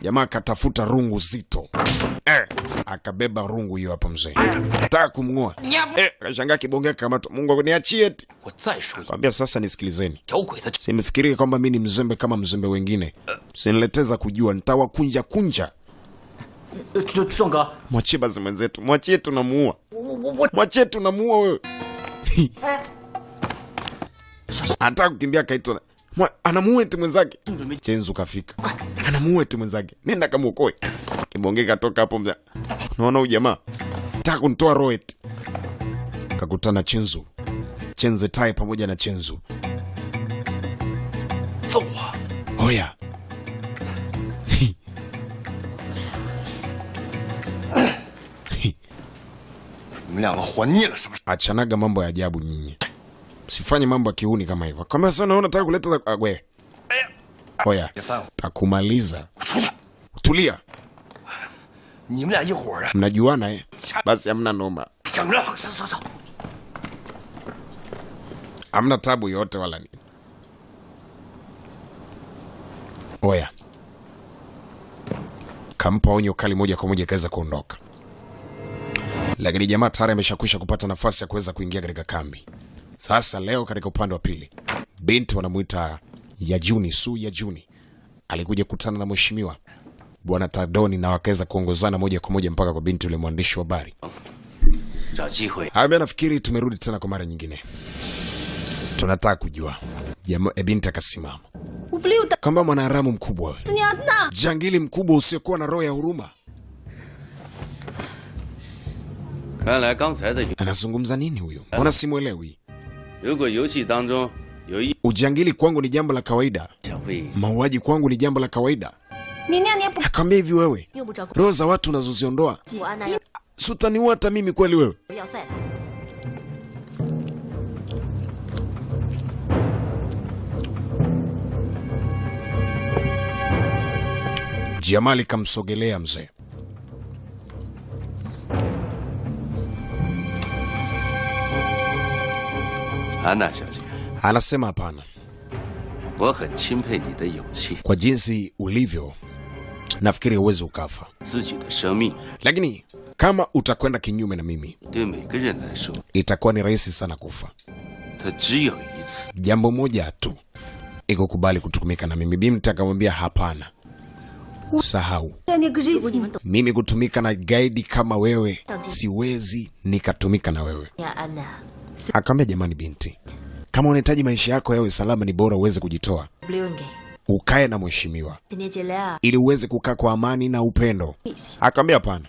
Jamaa akatafuta rungu zito. Akabeba rungu hiyo hapo mzee. Anataka kumngoa. Akashangaa kibongea kama Mungu akuniachie eti. Kwambia sasa nisikilizeni. Simefikiria kwamba mimi ni mzembe kama mzembe wengine. Sinileteza kujua nitawakunja kunja. Mwachie basi mwenzetu. Mwachie tunamuua. Mwachie tunamuua wewe. Anataka kukimbia kaitwa. Anamuua eti mwenzake. Chenzu kafika. Anamuua eti mwenzake. Nenda kamuokoe. Kibonge katoka hapo mzee. Unaona huyu jamaa? Nataka kunitoa roho eti. Kakutana Chenzu. Chenze Tai pamoja na Chenzu. Oya. Achanaga mambo ya ajabu nyinyi. Sifanye mambo ya kiuni kama hivyo. Kama sasa naona nataka kuleta wewe. Oya. Takumaliza. Tulia. Mnajuana Basi hamna noma. Hamna tabu yote wala nini. Oya. Kampa onyo kali moja kwa moja kaweza kuondoka. Lakini jamaa tayari ameshakwisha kupata nafasi ya kuweza kuingia katika kambi. Sasa leo katika upande wa pili, binti wanamuita Yajuni, Su Yajuni. Alikuja kukutana na mheshimiwa Bwana Tadoni na wakaweza kuongozana moja kwa moja mpaka kwa binti yule mwandishi wa habari. Hapo nafikiri tumerudi tena kwa mara nyingine. Tunataka kujua. Binti akasimama. Kama mwanaharamu mkubwa wewe. Jangili mkubwa usiokuwa na roho ya huruma. Anazungumza nini huyo? Mbona simuelewi? Ujangili kwangu ni jambo la kawaida. Mauaji kwangu ni jambo la kawaida. Akamwambia hivi wewe, roho za watu unazoziondoa sutaniua hata mimi kweli wewe? Jamali kamsogelea mzee. Anna 小姐， Anasema hapana, 我很钦佩你的勇气， kwa jinsi ulivyo nafikiri uwezi ukafa, 自己的生命 lakini kama utakwenda kinyume na mimi 对每个人来说， itakuwa ni rahisi sana kufa. 它只有一次。 Jambo moja tu, ikukubali kutumika na mimi. Binti akamwambia hapana, sahau, mimi kutumika na gaidi kama wewe siwezi nikatumika na wewe. Akamwambia jamani binti, kama unahitaji maisha yako yawe salama, ni bora uweze kujitoa ukae na mheshimiwa ili uweze kukaa kwa amani na upendo. Akamwambia hapana,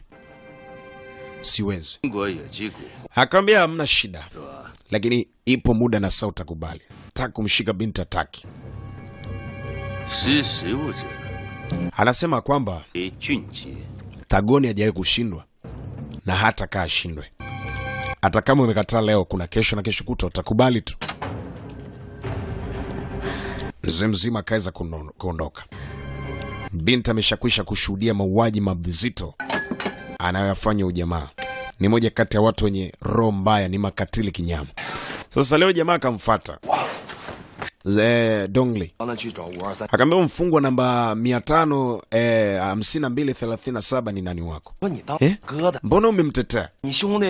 siwezi. 中国有句古 Akamwambia hamna shida, 话， lakini ipo muda na saa utakubali. Taka kumshika binti ataki. 识时务者 Anasema kwamba 为俊杰， Tagoni hajawahi kushindwa na hata kaa ashindwe. Hata kama umekataa leo, kuna kesho na kesho kuta utakubali tu. Mzee mzima akaweza kuondoka. Binti ameshakwisha kushuhudia mauaji mazito anayoyafanya ujamaa. Ni moja kati ya watu wenye roho mbaya, ni makatili kinyama. Sasa leo jamaa akamfuata Dongli, akaambia mfungwa namba 55237 ni nani wako? Mbona umemtetea?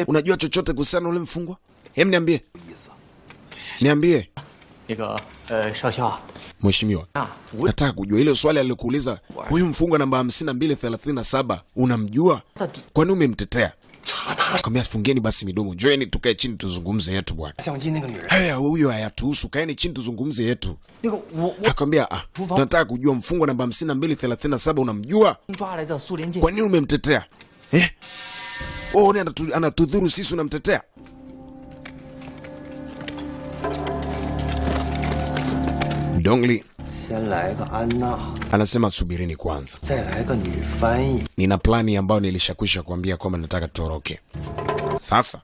Unajua chochote kuhusiana na ule mfungwa? Hem, niambie. Niambie. 那个少校， Mheshimiwa, nataka kujua ile swali alikuuliza, huyu mfungwa namba 55237 unamjua? Kwa nini umemtetea? Akamwambia fungeni basi midomo, joeni tukae chini tuzungumze yetu bwana. 相机那个女人， Haya, huyo hayatuhusu, kaeni chini tuzungumze yetu. 那个我 Akamwambia nataka kujua mfungwa namba 55237 unamjua? 抓来的苏联舰， Kwa nini umemtetea? Oh, ni anatudhuru sisi unamtetea? Dongli 先来个安娜， anasema subirini kwanza, 再来个女翻译。 nina plani ambayo nilishakwisha kuambia kwamba nataka tutoroke. Sasa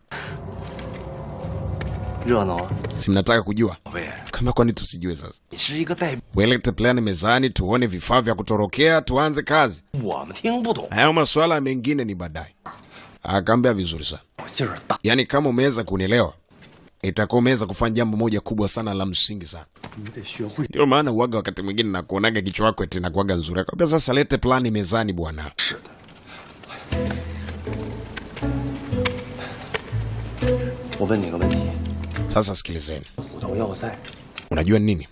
热闹啊！ si mnataka kujua? Kama kwani tusijue sasa? 你是一个代表， Welete plani mezani, tuone vifaa vya kutorokea, tuanze kazi. 我们听不懂， Hayo masuala mengine ni baadaye. Akaambia vizuri sana. 劲儿大。 Yaani kama umeweza kunielewa, itakuwa umeweza kufanya jambo moja kubwa sana la msingi sana. 你得学会。 Ndio maana uaga wakati mwingine na kuonaga kichwa chako eti inakuaga nzuri. Akaambia sasa lete plani mezani bwana. 是的。我问你个问题， Sasa sikilizeni. 虎头要塞 Unajua nini?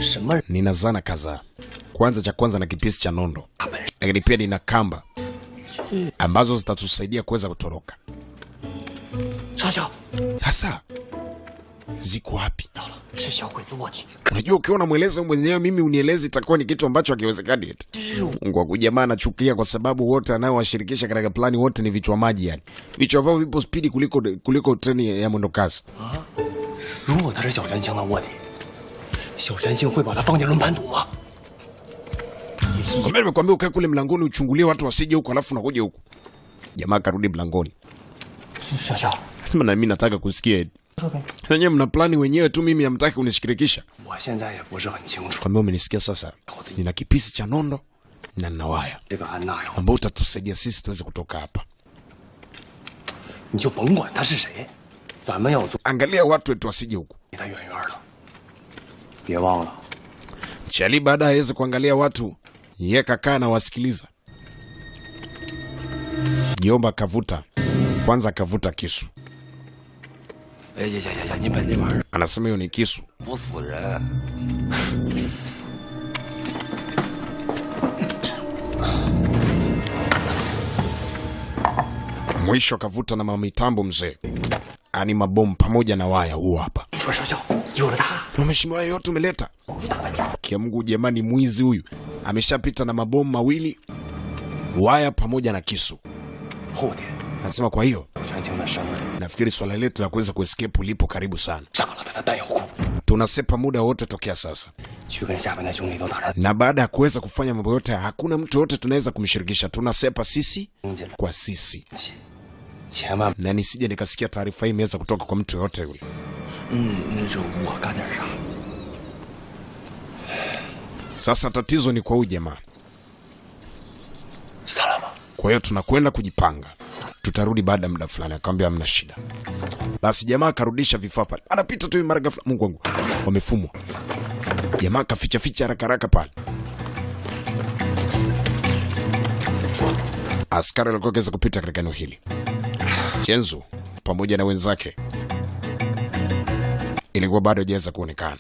什么人 Nina zana kadhaa. Cha kwanza na kipisi cha nondo. 大本事？ Lakini pia nina kamba ambazo zitatusaidia kuweza kutoroka. 少校， Sasa ziko wapi? 到了，是小鬼子卧底。 Unajua ukiwa unamweleza mwenyewe mimi unieleze itakuwa ni kitu ambacho hakiwezekani eti. Mungu wangu, jamaa anachukia kwa sababu wote anayowashirikisha katika plani wote ni vichwa maji yani. Vichwa vyao vipo spidi kuliko treni ya mwendokasi. 如果他是小山星的卧底，小山星会把他放进轮盘赌吗？ Kwa mimi nimekwambia ukae kule mlangoni uchungulie watu wasije huko alafu nakuja huko. Jamaa karudi mlangoni. 少校， Na mimi nataka kusikia eti. 说呗。 Wenyewe mna plani wenyewe tu, mimi hamtaki kunishirikisha. 我现在也不是很清楚， Kwa mimi umenisikia sasa. Nina kipisi cha nondo na nina waya 这个安娜呀， ambao utatusaidia sisi tuweze kutoka hapa. 你就甭管他是谁，咱们要做 Angalia watu wetu wasije huko. 离他远远的。别忘了， Chali baada aweze kuangalia watu, yeye kakaa na wasikiliza. Jomba kavuta. Kwanza akavuta kisu. 哎呀呀呀呀！你本这玩意儿 Anasema hiyo ni kisu. 不死人。 Mwisho akavuta na mamitambo mzee. Ani mabomu pamoja na waya huu hapa. 你说少校，有了他， Na mheshimiwa yote umeleta. 我就打半天。 Kia Mungu jamani, mwizi huyu. Ameshapita na mabomu mawili, waya pamoja na kisu. 后天 Anasema kwa hiyo 小山青的身份 nafikiri swala letu la kuweza kuescape lipo karibu sana. 炸了他的弹药库， Tunasepa muda wote tokea sasa. 去跟下面的兄弟都打战。 Na baada ya kuweza kufanya mambo yote, hakuna mtu yote tunaweza kumshirikisha. Tunasepa sisi 听见了， kwa sisi. 千万， Na nisije nikasikia taarifa hii imeweza kutoka kwa mtu yote yule. 这我干点啥？ Sasa tatizo ni kwa huyu jamaa. Kwa hiyo tunakwenda kujipanga, tutarudi baada ya muda fulani. Akamwambia hamna shida. Basi jamaa akarudisha vifaa pale, anapita tu mara ghafla, Mungu wangu, wamefumwa. Jamaa kaficha ficha haraka haraka pale. Askari alikuwa kaweza kupita katika eneo hili. Chenzo pamoja na wenzake ilikuwa bado hajaweza kuonekana.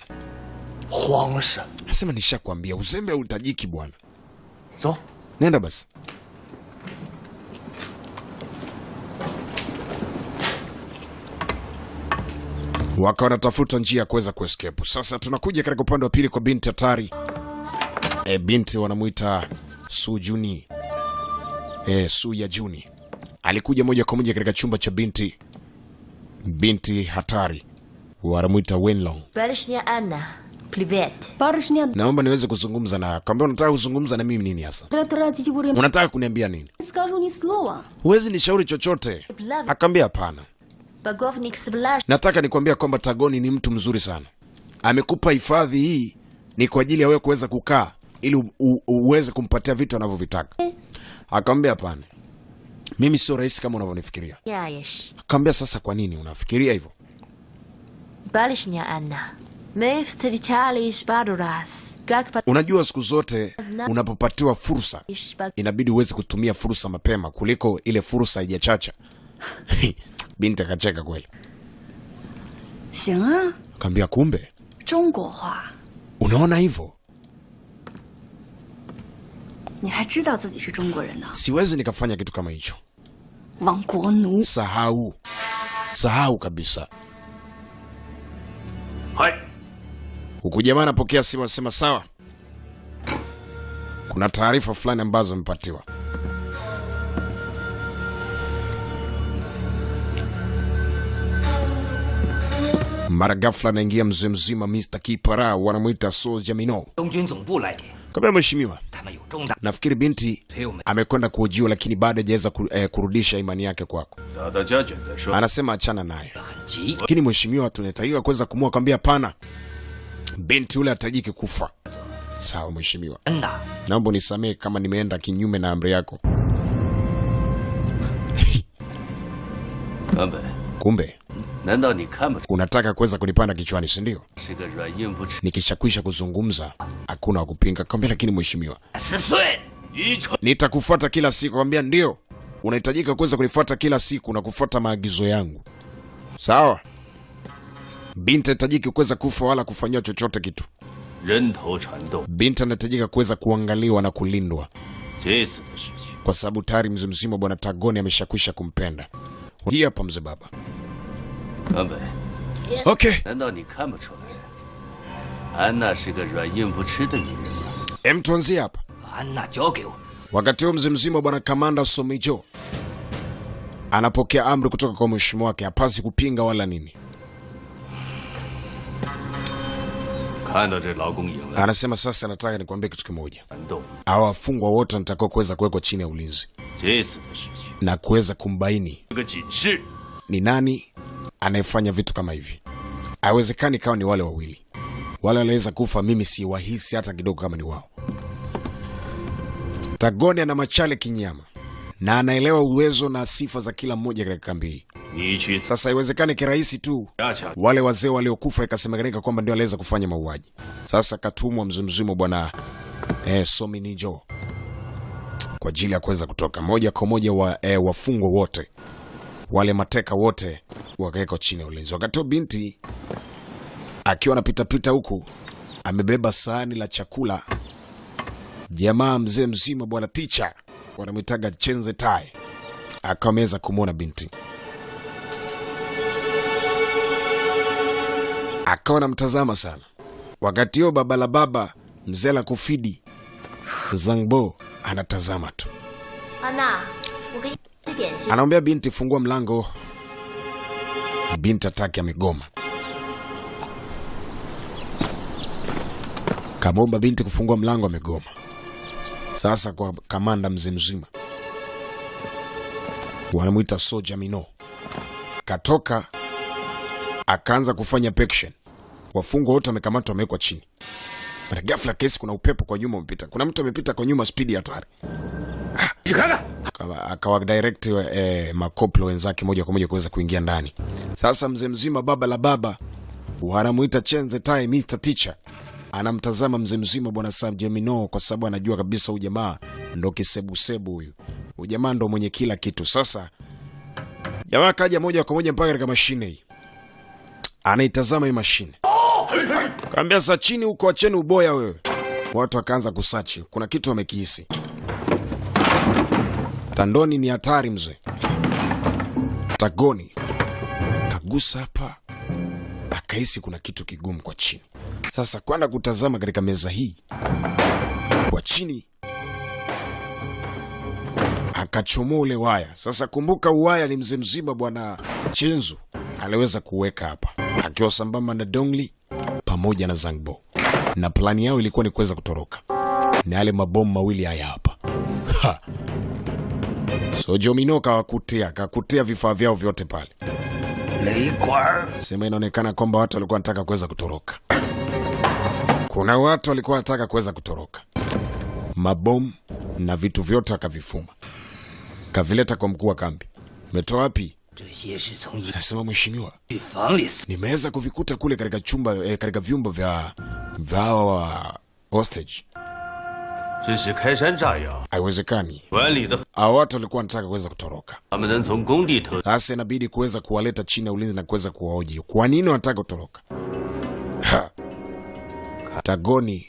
Huangshi. Nasema nishakwambia uzembe hautajiki bwana. So, nenda basi. Waka wanatafuta njia ya kuweza kuescape. Sasa tunakuja katika upande wa pili kwa binti hatari. Binti wanamuita Su Juni. Su ya Juni. Alikuja moja kwa moja katika chumba cha binti hatari. Wanamuita Wenlong. Barishnya Anna, privet. Barishnya. Naomba niweze kuzungumza na. Kwamba unataka kuzungumza na mimi nini hasa? Unataka kuniambia nini? Скажу ни слова. Huwezi nishauri chochote. Akamwambia hapana. Bagovnik Sblash. Nataka nikwambia kwamba Tagoni ni mtu mzuri sana. Amekupa hifadhi hii ni kwa ajili ya wewe kuweza kukaa ili uweze kumpatia vitu anavyovitaka. Akamwambia hapana. Mimi sio rahisi kama unavyonifikiria. Yayesh. Akamwambia sasa kwa nini unafikiria hivyo? Barishnya Anna. Мы встречались пару раз. Unajua siku zote unapopatiwa fursa inabidi uweze kutumia fursa mapema kuliko ile fursa haijachacha. Binti akacheka kweli. 行啊， Akamwambia kumbe 中国话， unaona hivyo? 你还知道自己是中国人呢？ Siwezi nikafanya kitu kama hicho. 亡国奴。 Sahau kabisa. 嗨， Huku jamaa anapokea simu, anasema sawa. Kuna taarifa fulani ambazo amepatiwa. Mara ghafla anaingia mzee mzima Mr. Kipara, wanamuita Soja Mino. 东军总部来电， Kabla mheshimiwa, 他们有重大 nafikiri binti amekwenda kuhojiwa lakini bado hajaweza kurudisha imani yake kwako. 打到家卷再说。 Anasema achana naye. 很急， Lakini mheshimiwa, tunatakiwa kuweza kumua. Kwambia hapana. Binti yule atajiki kufa. Sawa mheshimiwa. 真的。 Naomba nisamehe kama nimeenda kinyume na amri yako. 冈本， Kumbe 难道你看不出 unataka kuweza kunipanda kichwani, si ndio? 是个软硬不吃？ Nikishakwisha kuzungumza hakuna wa kupinga. Kwambia lakini mheshimiwa, 10岁， 愚蠢！ nitakufuata kila siku. Kwambia ndio. Unahitajika kuweza kunifuata kila siku na kufuata maagizo yangu. Sawa? Binti anahitajika kuweza kufa wala kufanywa chochote kitu. 人头缠斗， Binti anahitajika kuweza kuangaliwa na kulindwa 这次的事情， kwa sababu tayari mzee mzima bwana Tagoni ameshakwisha kumpenda. Hii hapa mzee baba. 冈本， Okay. 难道你看不出来？安娜是个软硬不吃的女人吗？ Em, tuanzie hapa. 把安娜交给我。 Wakati huo mzee mzima bwana Kamanda Somijo anapokea amri kutoka kwa mheshimiwa wake, hapasi kupinga wala nini. 看到这劳工营了， Anasema sasa nataka nikwambie kitu kimoja. 缠斗， Hawa wafungwa wote wanatakiwa kuweza kuwekwa chini ya ulinzi 这次的事情 na kuweza kumbaini 是个警示。 ni nani anayefanya vitu kama hivi. Haiwezekani kawa ni wale wawili. Wale wanaweza kufa, mimi si wahisi hata kidogo kama ni wao. Tagoni ana machale kinyama na anaelewa uwezo na sifa za kila mmoja katika kambi hii. 你去 Sasa haiwezekani kirahisi tu 压下， wale wazee waliokufa ikasemekanika kwamba ndio aliweza kufanya mauaji. Sasa katumwa mzimzimu bwana Sominijo kwa ajili ya kuweza kutoka moja kwa moja wafungwa wote wale mateka wote wakawekwa chini ya ulinzi. Wakati binti akiwa anapita huku amebeba sahani la chakula, jamaa mzee mzima bwana Ticha wanamwitaga Chenze Tai akameweza kumwona binti, akawa namtazama sana. Wakati huo baba la baba mzee la kufidi Zangbo anatazama tu. Anna, 我给你吃点心。 Anaambia binti fungua mlango. Binti ataki amegoma. Kamomba binti kufungua mlango amegoma. Sasa kwa kamanda mzee mzima wanamuita Soja Mino katoka akaanza kufanya pection. Wafungwa wote wamekamatwa, wamewekwa chini. Mara ghafla kesi, kuna upepo kwa nyuma umepita. Kuna mtu amepita kwa nyuma spidi hatari. Akawa direct makoplo wenzake moja kwa moja kuweza kuingia ndani. Sasa mzee mzima baba la baba wanamuita Chenze Tai Mr. Teacher. Anamtazama mzee mzima bwana Sam Gemino kwa sababu anajua kabisa huyu jamaa ndo kisebusebu huyu. Huyu jamaa ndo mwenye kila kitu. Sasa jamaa kaja moja kwa moja mpaka katika mashine hii. Anaitazama hii mashine. Kaambia sa chini huko, acheni uboya wewe. Watu wakaanza kusachi. Kuna kitu wamekihisi. Tandoni ni hatari mzee. Tagoni kagusa hapa, akahisi kuna kitu kigumu kwa chini. Sasa kwenda kutazama katika meza hii kwa chini, akachomoa ule waya. Sasa kumbuka uwaya ni mzee mzima bwana Chenzu aliweza kuweka hapa akiwa sambamba na Dongli pamoja na Zangbo, na plani yao ilikuwa ni kuweza kutoroka na yale mabomu mawili haya hapa. So Jomino kakutia vifaa vyao vyote pale. Sema inaonekana kwamba watu walikuwa wanataka kuweza kutoroka. Kuna watu walikuwa wanataka kuweza kutoroka. Mabomu na vitu vyote akavifuma. Kavileta kwa mkuu wa kambi. Umetoa wapi? Nasema mheshimiwa, nimeweza kuvikuta kule katika chumba katika vyumba vya hostage. Haiwezekani. Hao watu walikuwa wanataka kuweza kutoroka. Sasa inabidi kuweza kuwaleta chini ya ulinzi na kuweza kuwahoji. Kwa nini wanataka kutoroka? Tagoni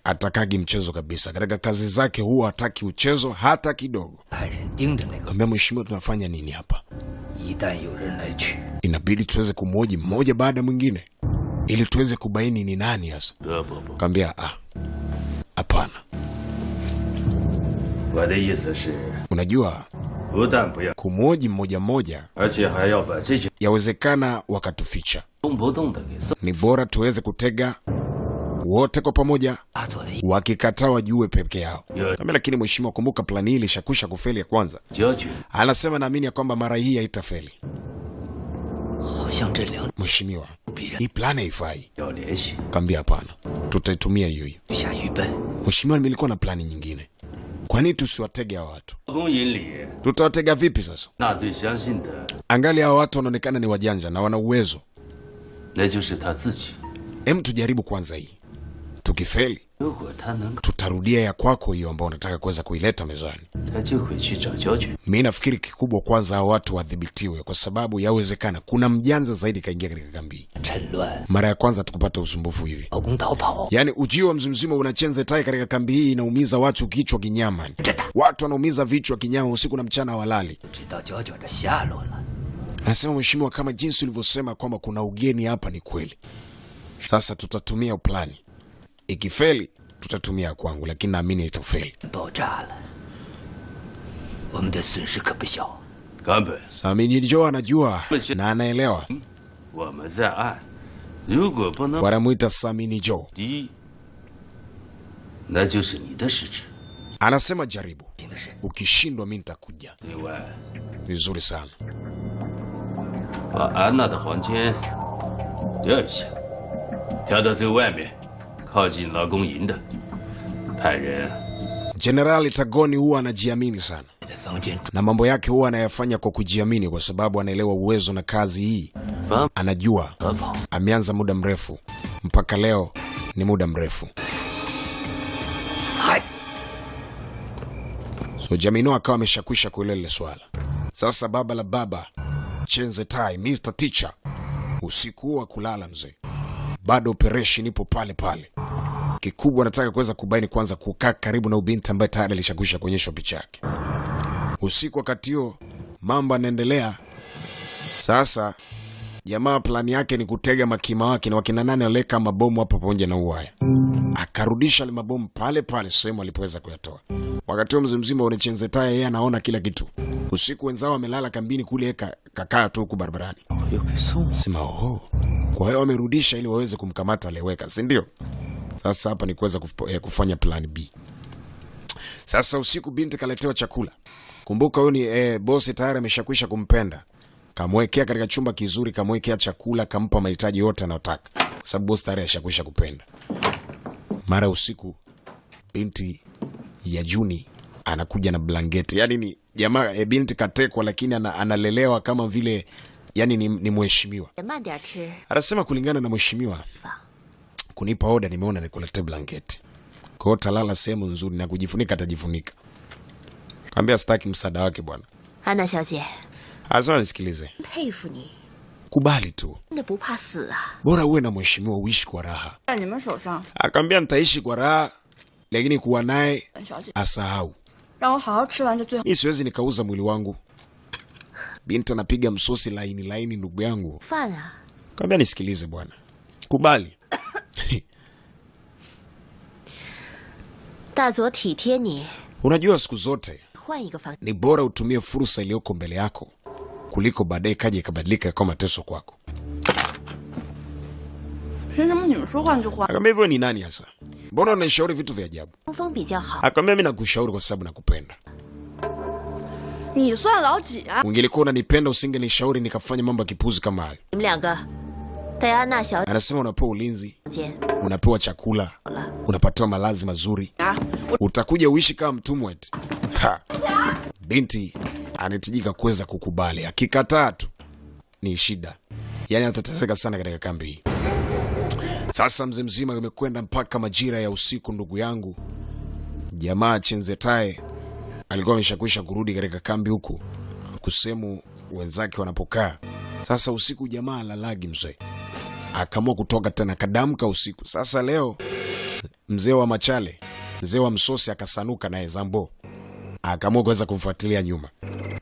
atakagi mchezo kabisa. Katika kazi zake huwa hataki uchezo hata kidogo. Kambia mheshimiwa, tunafanya nini hapa? Inabidi tuweze kumhoji mmoja baada mwingine ili tuweze kubaini ni nani hasa. Kambia hapana. Unajua kumhoji mmoja mmoja yawezekana wakatuficha. Ni bora tuweze kutega wote kwa pamoja, wakikataa wajue peke yao. Lakini mheshimiwa, kumbuka plani hii ilishakusha kufeli ya kwanza. Anasema naamini ya kwamba mara hii haitafeli. Mheshimiwa, hii plani haifai. Kambia hapana, tutaitumia hiyo hiyo. Mheshimiwa, nilikuwa na plani nyingine. Kwa nini tusiwatege hao watu? Tutawatega vipi sasa? Angali hao watu wanaonekana ni wajanja na wana uwezo. Tujaribu kwanza hii. Tukifeli, tutarudia ya kwako hiyo ambao unataka kuweza kuileta mezani. Mimi nafikiri kikubwa kwanza hao watu wadhibitiwe, kwa sababu yawezekana kuna mjanja zaidi kaingia katika kambi. Mara ya kwanza tukupata usumbufu hivi. Yaani ujio wa mzimzima una Chenze Tai katika kambi hii inaumiza watu kichwa kinyama. Watu wanaumiza vichwa kinyama usiku na mchana hawalali. Anasema mheshimiwa, kama jinsi ulivyosema kwamba kuna ugeni hapa ni kweli. Sasa tutatumia plani. Ikifeli tutatumia kwangu, lakini naamini itafeli. Samini Joe anajua na anaelewa. Wanamuita Samini Joe. Anasema jaribu. Ukishindwa mimi nitakuja. Vizuri sana. Generali Tagoni huwa anajiamini sana na mambo yake huwa anayafanya kwa kujiamini, kwa sababu anaelewa uwezo na kazi hii. Anajua ameanza muda mrefu, mpaka leo ni muda mrefu. So Jamino akawa ameshakwisha kuelewa ile swala. Sasa baba la baba Chenze Tai Mr. Teacher, usiku wa kulala mzee, bado operation ipo pale pale. Kikubwa nataka kuweza kubaini kwanza kukaa karibu na ubinti ambaye tayari alishakwisha kuonyeshwa picha yake. Usiku wakati huo mambo yanaendelea. Sasa jamaa plani yake ni kutega makima wake na wakina nane waleka mabomu hapo pamoja na uwaya. Akarudisha ile mabomu pale pale sehemu alipoweza kuyatoa. Wakati huo mzimzima wa Chenze Tai yeye anaona kila kitu. Usiku wenzao wamelala kambini kule, kakaa tu huko barabarani. Sema kwa hiyo wamerudisha ili waweze kumkamata Leweka, si ndio? Sasa hapa ni kuweza kufanya plan B. Sasa usiku binti kaletewa chakula. Kumbuka huyo ni boss tayari ameshakwisha kumpenda. Kamwekea katika chumba kizuri, kamwekea chakula, kampa mahitaji yote anayotaka, kwa sababu boss tayari ameshakwisha kupenda. Mara usiku binti ya Juni anakuja na blanketi. Yani ni jamaa binti katekwa, lakini analelewa kama vile yani ni mheshimiwa. Anasema kulingana na mheshimiwa kunipa oda, nimeona nikuletee blanketi. Kwa hiyo talala sehemu nzuri na kujifunika atajifunika. Kaambia sitaki msaada wake bwana. Anna xiaojie. Anasema nisikilize. Peifu ni. Kubali tu. Bora uwe na mheshimiwa uishi kwa raha. Akaambia nitaishi kwa raha, lakini kuwa naye asahau. Mimi siwezi nikauza mwili wangu. Binti anapiga msosi laini ndugu yangu. Akaambia nisikilize bwana. Kubali. Unajua siku zote ni bora utumie fursa iliyoko mbele yako kuliko baadaye kaje ikabadilika kama mateso kwako. Akamwambia hivyo ni nani hasa? Mbona unanishauri vitu vya ajabu? Akamwambia mimi nakushauri kwa sababu nakupenda. Ungelikuwa unanipenda usingenishauri nikafanya mambo ya kipuzi kama hayo. Anasema unapewa ulinzi, unapewa chakula, unapatiwa malazi mazuri. Utakuja uishi kama mtumwa eti. Binti anahitajika kuweza kukubali. Akikataa tu ni shida. Yani atateseka sana katika kambi hii. Sasa mzee mzima umekwenda mpaka majira ya usiku ndugu yangu. Jamaa Chenzetae alikuwa ameshakwisha kurudi katika kambi huku kusemu wenzake wanapokaa. Sasa usiku jamaa lalagi mzee. Akaamua kutoka tena kadamka usiku. Sasa leo mzee wa machale, mzee wa msosi akasanuka naye Zambo. Akaamua kuweza kumfuatilia nyuma.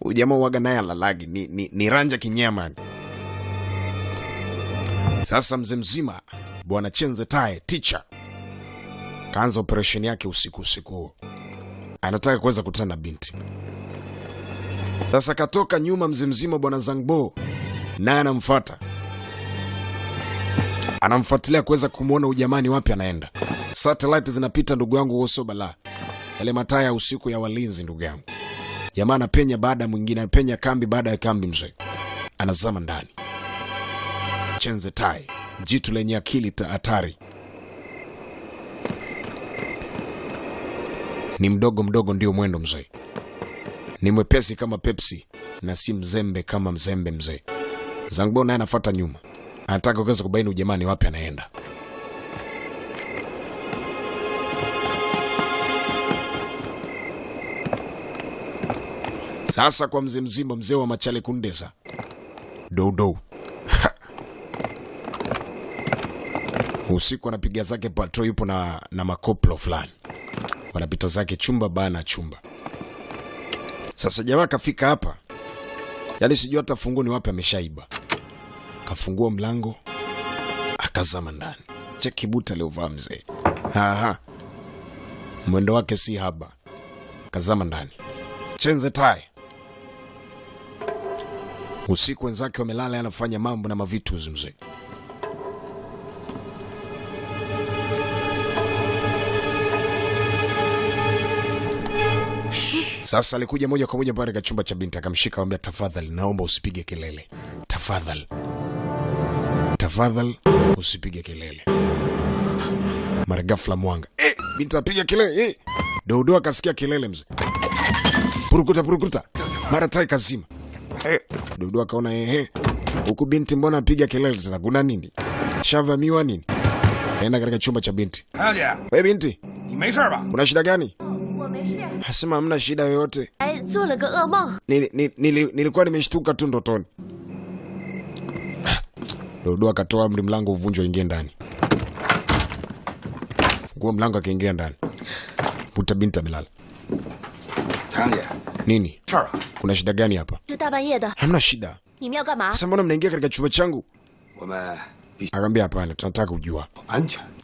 Huyu jamaa waga naye lalagi ni ranja kinyama. Sasa mzee mzima bwana Chenzetae teacher kaanza operation yake usiku huo. Anataka kuweza kutana na binti. Sasa katoka nyuma mzee mzima bwana Zangbo naye anamfuata. Anamfuatilia kuweza kumuona ujamani wapi anaenda. Satellite zinapita ndugu yangu woso bala. Yale mataa ya usiku ya walinzi ndugu yangu. Jamaa anapenya baada mwingine, anapenya kambi baada ya kambi mzee. Anazama ndani. Chenzetae, jitu lenye akili hatari. Ni mdogo ndio mwendo mzee. Ni mwepesi kama Pepsi na si mzembe kama mzembe mzee. Zangbo naye anafuata nyuma. Anataka kuweza kubaini ujamani wapi anaenda. Sasa kwa mzee mzima, mzee wa machale kundesa. Dodo. Usiku anapiga zake patrol, yupo na makoplo fulani. Wanapita zake chumba bana chumba. Sasa jamaa kafika hapa. Yaani sijui hata funguo ni wapi ameshaiba. Kafungua mlango, akazama ndani. Cheki buta aliovaa mzee. Mwendo wake si haba. Kazama ndani. Chenzetae. Usiku wenzake wamelala, anafanya mambo na mavitu mzee. Sasa alikuja moja kwa moja mpaka katika chumba cha binti, akamshika akamwambia tafadhali naomba usipige kelele. Tafadhali usipige kelele. Mara ghafla mwanga. Binti apiga kelele. Dodo akasikia kelele mzee. Purukuta. Mara tai kazima. Dodo akaona huku binti mbona apiga kelele tena, kuna nini? Shavamiwa nini? Kaenda katika chumba cha binti. Wewe binti, kuna shida gani? Hasema hamna shida yoyote. Nilikuwa nimeshtuka tu ndotoni. Dodo akatoa amri mlango uvunjwe ingie ndani. Fungua mlango akaingia ndani. Puta binti amelala. Nini? Kuna shida gani hapa? Hamna shida. Sasa mbona mnaingia katika chumba changu? Akamwambia hapana, tunataka kujua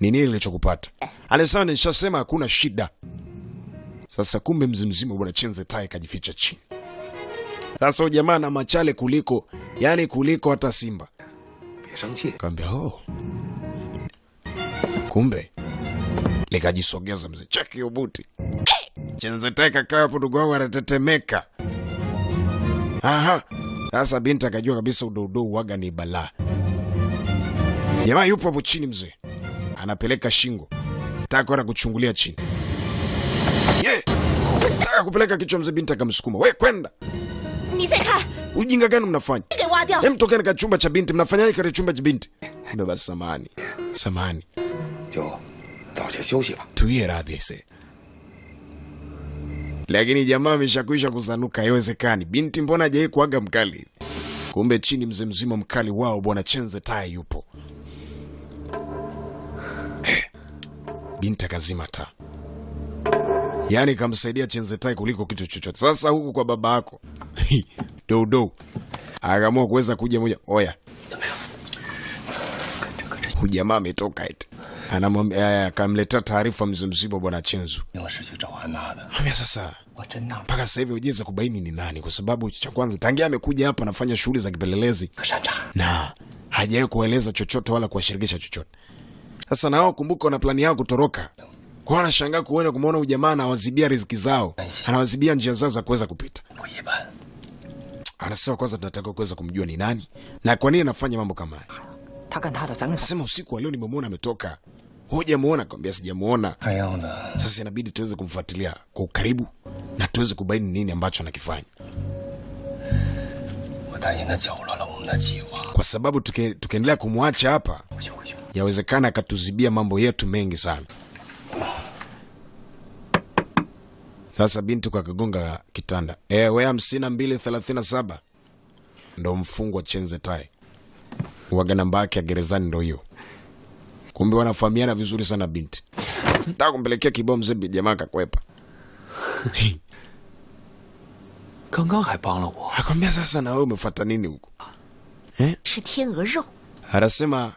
nini kilichokupata. Anasema nishasema hakuna shida. Sasa kumbe mzimzima bwana Chenzetae kajificha chini. Sasa jamaa na machale kuliko hata simba. Akamwambia kumbe likajisogeza mzee. Cheki ubuti. Chenzetae kakaa hapo ndugu wangu anatetemeka. Sasa binti akajua kabisa udodo waga ni balaa. Jamaa yupo hapo chini mzee. Anapeleka shingo. Nataka kwenda kuchungulia chini. Taka kupeleka kichwa mzee binti akamsukuma. We kwenda. 你再看， Ujinga gani mnafanya? 给挖掉。 Hem, tokeni katika chumba cha binti. Mnafanyaje katika chumba cha binti? Kumbe basi samahani. Samahani. 就早些休息吧。 Tuwie radhi ese. Lakini jamaa ameshakwisha kusanuka, haiwezekani. Binti mbona hajawahi kuaga mkali? Kumbe chini mzee mzima mkali wao bwana Chenze Tai yupo. Binti akazima taa. Yaani kamsaidia Chenze Tai kuliko kitu chochote. Sasa huku kwa baba yako. Dodo. Akaamua kuweza kuja moja. Oya. Jamaa ametoka eti. Anamwambia akamletea taarifa mzee mzima bwana Chenzu. Hamia sasa. Mpaka sasa hivi hujaweza kubaini ni nani, kwa sababu cha kwanza tangia amekuja hapa anafanya shughuli za kipelelezi na hajawahi kueleza chochote wala kuwashirikisha chochote. Sasa nao kumbuka wana plani yao kutoroka. Kwa anashangaa kuona kumuona ujamaa anawazibia riziki zao, anawazibia njia zao za kuweza kupita. Anasema kwanza tunataka kuweza kumjua ni nani na kwa nini anafanya mambo kama haya. Anasema usiku wa leo nimemwona ametoka. Hujamuona? Kwambia sijamuona. Sasa inabidi tuweze kumfuatilia kwa ukaribu na tuweze kubaini nini ambacho anakifanya. Kwa sababu tukiendelea kumwacha hapa, yawezekana akatuzibia mambo yetu mengi sana. Sasa binti kwa kagonga kitanda. We 5237 ndo mfungwa Chenze Tai. Waga namba yake ya gerezani ndo hiyo. Kumbe wanafahamiana vizuri sana binti. Nataka kumpelekea kibao mzee jamaa kakwepa. Akamwambia sasa na wewe umefuata nini huko? Anasema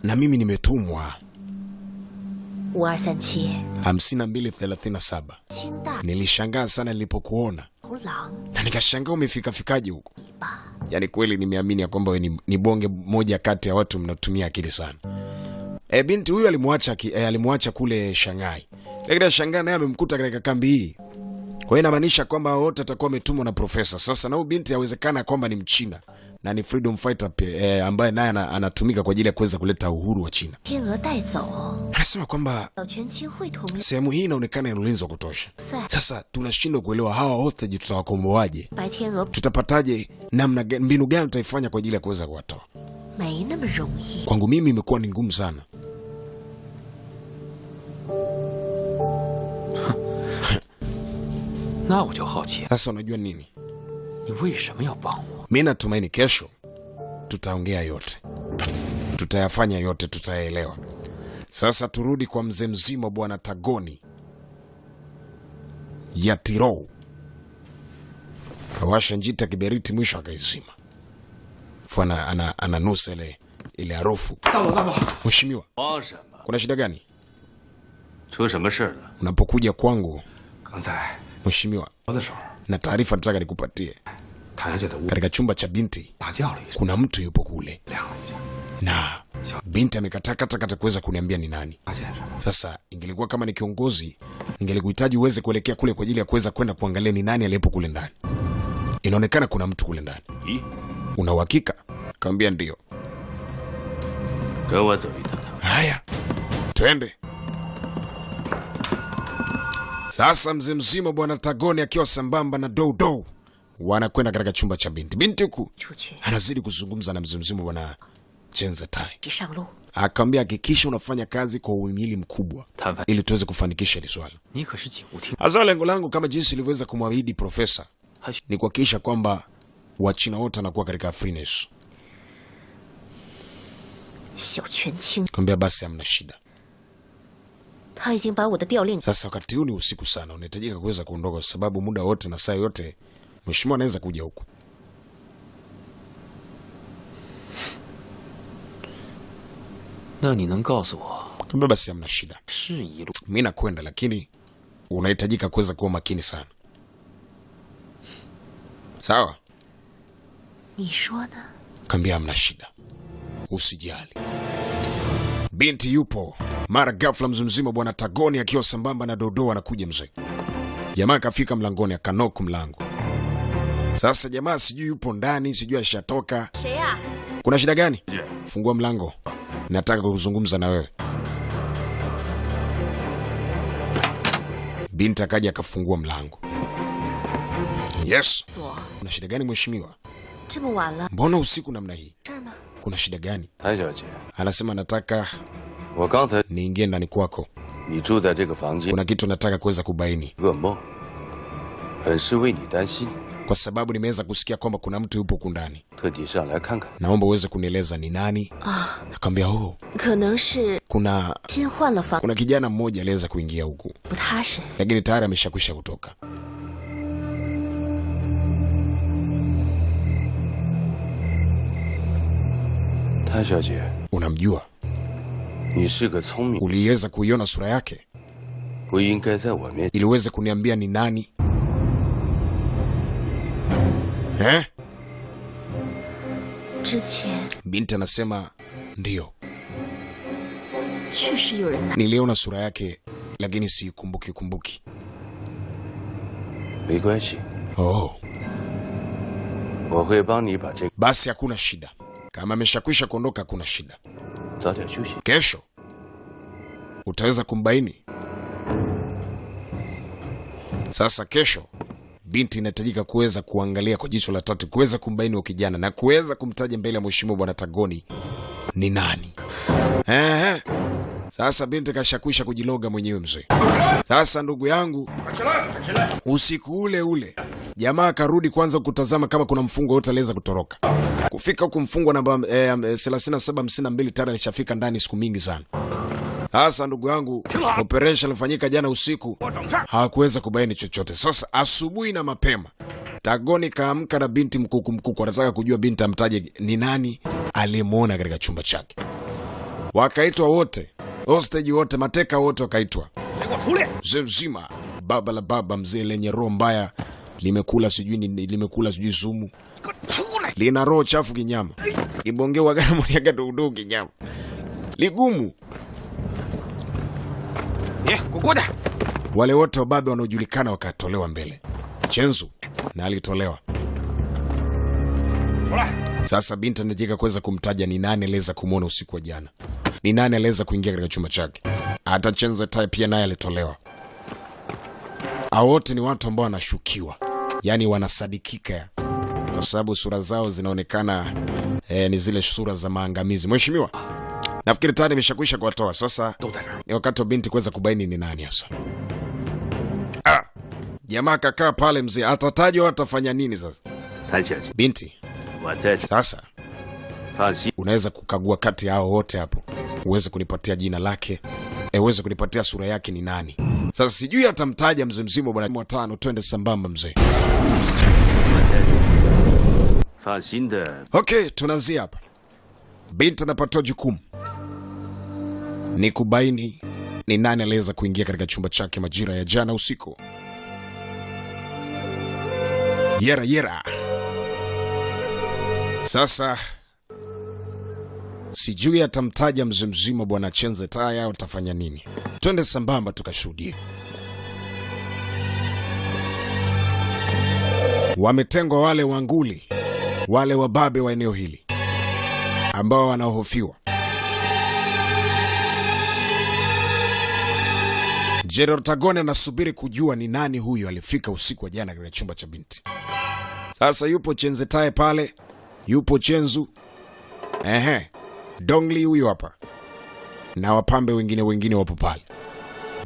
na mimi nimetumwa. 5237. Nilishangaa sana nilipokuona. Na nikashangaa umefika fikaje huko. Yaani kweli nimeamini ya kwamba wewe ni bonge moja kati ya watu mnatumia akili sana. Binti huyu alimwacha kule Shanghai. Lakini Shanghai naye amemkuta katika kambi hii. Kwa hiyo inamaanisha kwamba wote atakuwa ametumwa na profesa. Sasa na huyu binti yawezekana kwamba ni Mchina na ni freedom fighter ambaye naye anatumika kwa ajili ya kuweza kuleta uhuru wa China. Anasema kwamba sehemu hii inaonekana ina ulinzi wa kutosha. Sasa tunashindwa kuelewa hawa hostage tutawakomboaje? Tutapataje namna mbinu gani tutaifanya kwa ajili ya kuweza kuwatoa? Kwangu mimi imekuwa ni ngumu sana. Sasa unajua nini? Mimi natumaini kesho tutaongea yote. Tutayafanya yote, tutaelewa. Sasa turudi kwa mzee mzima bwana Tagoni ya Tirou. Kawasha njita kiberiti mwisho akaizima. Fwana ananusa ile harufu. Mheshimiwa, kuna shida gani? Unapokuja kwangu Mheshimiwa, na taarifa nataka nikupatie. Katika chumba cha binti kuna mtu yupo kule. Na binti amekatakata kuweza kuniambia ni nani. Sasa ingelikuwa kama ni kiongozi, ningelikuhitaji uweze kuelekea kule kwa ajili ya kuweza kwenda kuangalia ni nani aliyepo kule ndani. Inaonekana kuna mtu kule ndani. Una uhakika? Kaambia ndio. Haya, twende. Sasa mzee mzima bwana Tagoni akiwa sambamba na Dodo wanakwenda katika chumba cha binti. Binti huku anazidi kuzungumza na mzee mzima bwana Chenze Tai. Akamwambia hakikisha unafanya kazi kwa uhimili mkubwa ili tuweze kufanikisha hili swala. Hasa lengo langu kama jinsi nilivyoweza kumwahidi profesa ni kuhakikisha kwamba Wachina wote wanakuwa katika freeness. Akamwambia basi hamna shida. Sasa wakati huu ni usiku sana, unahitajika kuweza kuondoka kwa sababu muda wote na saa yote mheshimiwa anaweza kuja huku. Kumbe basi hamna shida. Mimi nakwenda lakini unahitajika kuweza kuwa makini sana. Sawa? Kambia hamna shida. Usijali. Binti yupo. Mara ghafla mzima bwana Tagoni akiwa sambamba na Dodo anakuja mzee. Jamaa kafika mlangoni akanoku mlango. Sasa jamaa sijui yupo ndani, sijui ashatoka. Kuna shida gani? Fungua mlango. Nataka kuzungumza na wewe. Binti akaja akafungua mlango. Yes. 左， Kuna shida gani mheshimiwa? 这么晚了， Mbona usiku namna hii? 这儿吗？ Kuna shida gani? 谭小姐， Anasema nataka 我刚才 niingie ndani kwako. 你住在这个房间， Kuna kitu nataka kuweza kubaini. 噩梦，很是为你担心， Kwa sababu nimeweza kusikia kwamba kuna mtu yupo huku ndani. 特地上来看看。 Naomba uweze kunieleza ni nani? Akamwambia oh, 可能是 kuna 新换了房， kuna kijana mmoja aliweza kuingia huku, 不踏实。 lakini tayari ameshakwisha kutoka. 谭小姐， Unamjua? 你是个聪明， Uliweza kuiona sura yake 不应该在我面前。 ili uweze kuniambia ni nani? Eh? 之前 Binti anasema ndio, 确实有人拿， niliona sura yake lakini kumbuki. 没关系， Oh, 我会帮你把这个 basi hakuna shida. Kama ameshakwisha kuondoka hakuna shida. 早点休息。 Kesho utaweza kumbaini. Sasa kesho binti inahitajika kuweza kuangalia kwa jicho la tatu, kuweza kumbaini wa kijana na kuweza kumtaja mbele ya mheshimiwa bwana Tagoni ni nani. Sasa binti kashakwisha kujiloga mwenyewe mzee. Sasa ndugu yangu, usiku ule ule jamaa karudi kwanza kutazama kama kuna mfungo wote aliweza kutoroka. Kufika huku mfungwa namba 3752 tayari alishafika ndani siku mingi sana. Sasa ndugu yangu, operation ilifanyika jana usiku, hawakuweza kubaini chochote. Sasa asubuhi na mapema Tagoni kaamka na binti mkuku, anataka kujua binti amtaje ni nani aliyemuona katika chumba chake. Wakaitwa wote, hostage wote, mateka wote wakaitwa. Mzee mzima, baba la baba, mzee lenye roho mbaya, limekula sijui sumu, lina roho chafu kinyama, libongewa gana mwenye dudu kinyama, ligumu. Wale wote wababe wanaojulikana wakatolewa mbele. Chenzu na alitolewa. Sasa binti anajika kuweza kumtaja ni nani aliweza kumuona usiku wa jana, ni nani aliweza kuingia katika chumba chake. Hata Chenzu tai pia naye alitolewa. Hao wote ni watu ambao wanashukiwa, yani wanasadikika, kwa sababu sura zao zinaonekana ni zile sura za maangamizi. Mheshimiwa, nafikiri tayari nimeshakwisha kuwatoa. Sasa ni wakati wa binti kuweza kubaini ni nani hasa. Jamaa kakaa pale mzee, atatajwa atafanya nini sasa? 谭小姐， Binti, 我在这， sasa 放心。 unaweza kukagua kati ya hao wote hapo, uweze kunipatia jina lake, uweze kunipatia sura yake ni nani. Sasa sijui atamtaja mzee mzima bwana watano, twende sambamba mzee. 我在这，放心的。 Okay, tunaanzia hapa. Binti anapata jukumu ni kubaini ni nani aliweza kuingia katika chumba chake majira ya jana usiku. Yera. Sasa sijui atamtaja mzee mzima bwana Chenze Tai au atafanya nini. Twende sambamba tukashuhudie. Wametengwa wale wanguli, wale wababe wa eneo hili ambao wanaohofiwa. General Tagoni anasubiri kujua ni nani huyo alifika usiku wa jana katika chumba cha binti. Sasa yupo Chenze Tai pale, yupo Chenzu, Dongli huyo hapa, na wapambe wengine wapo pale.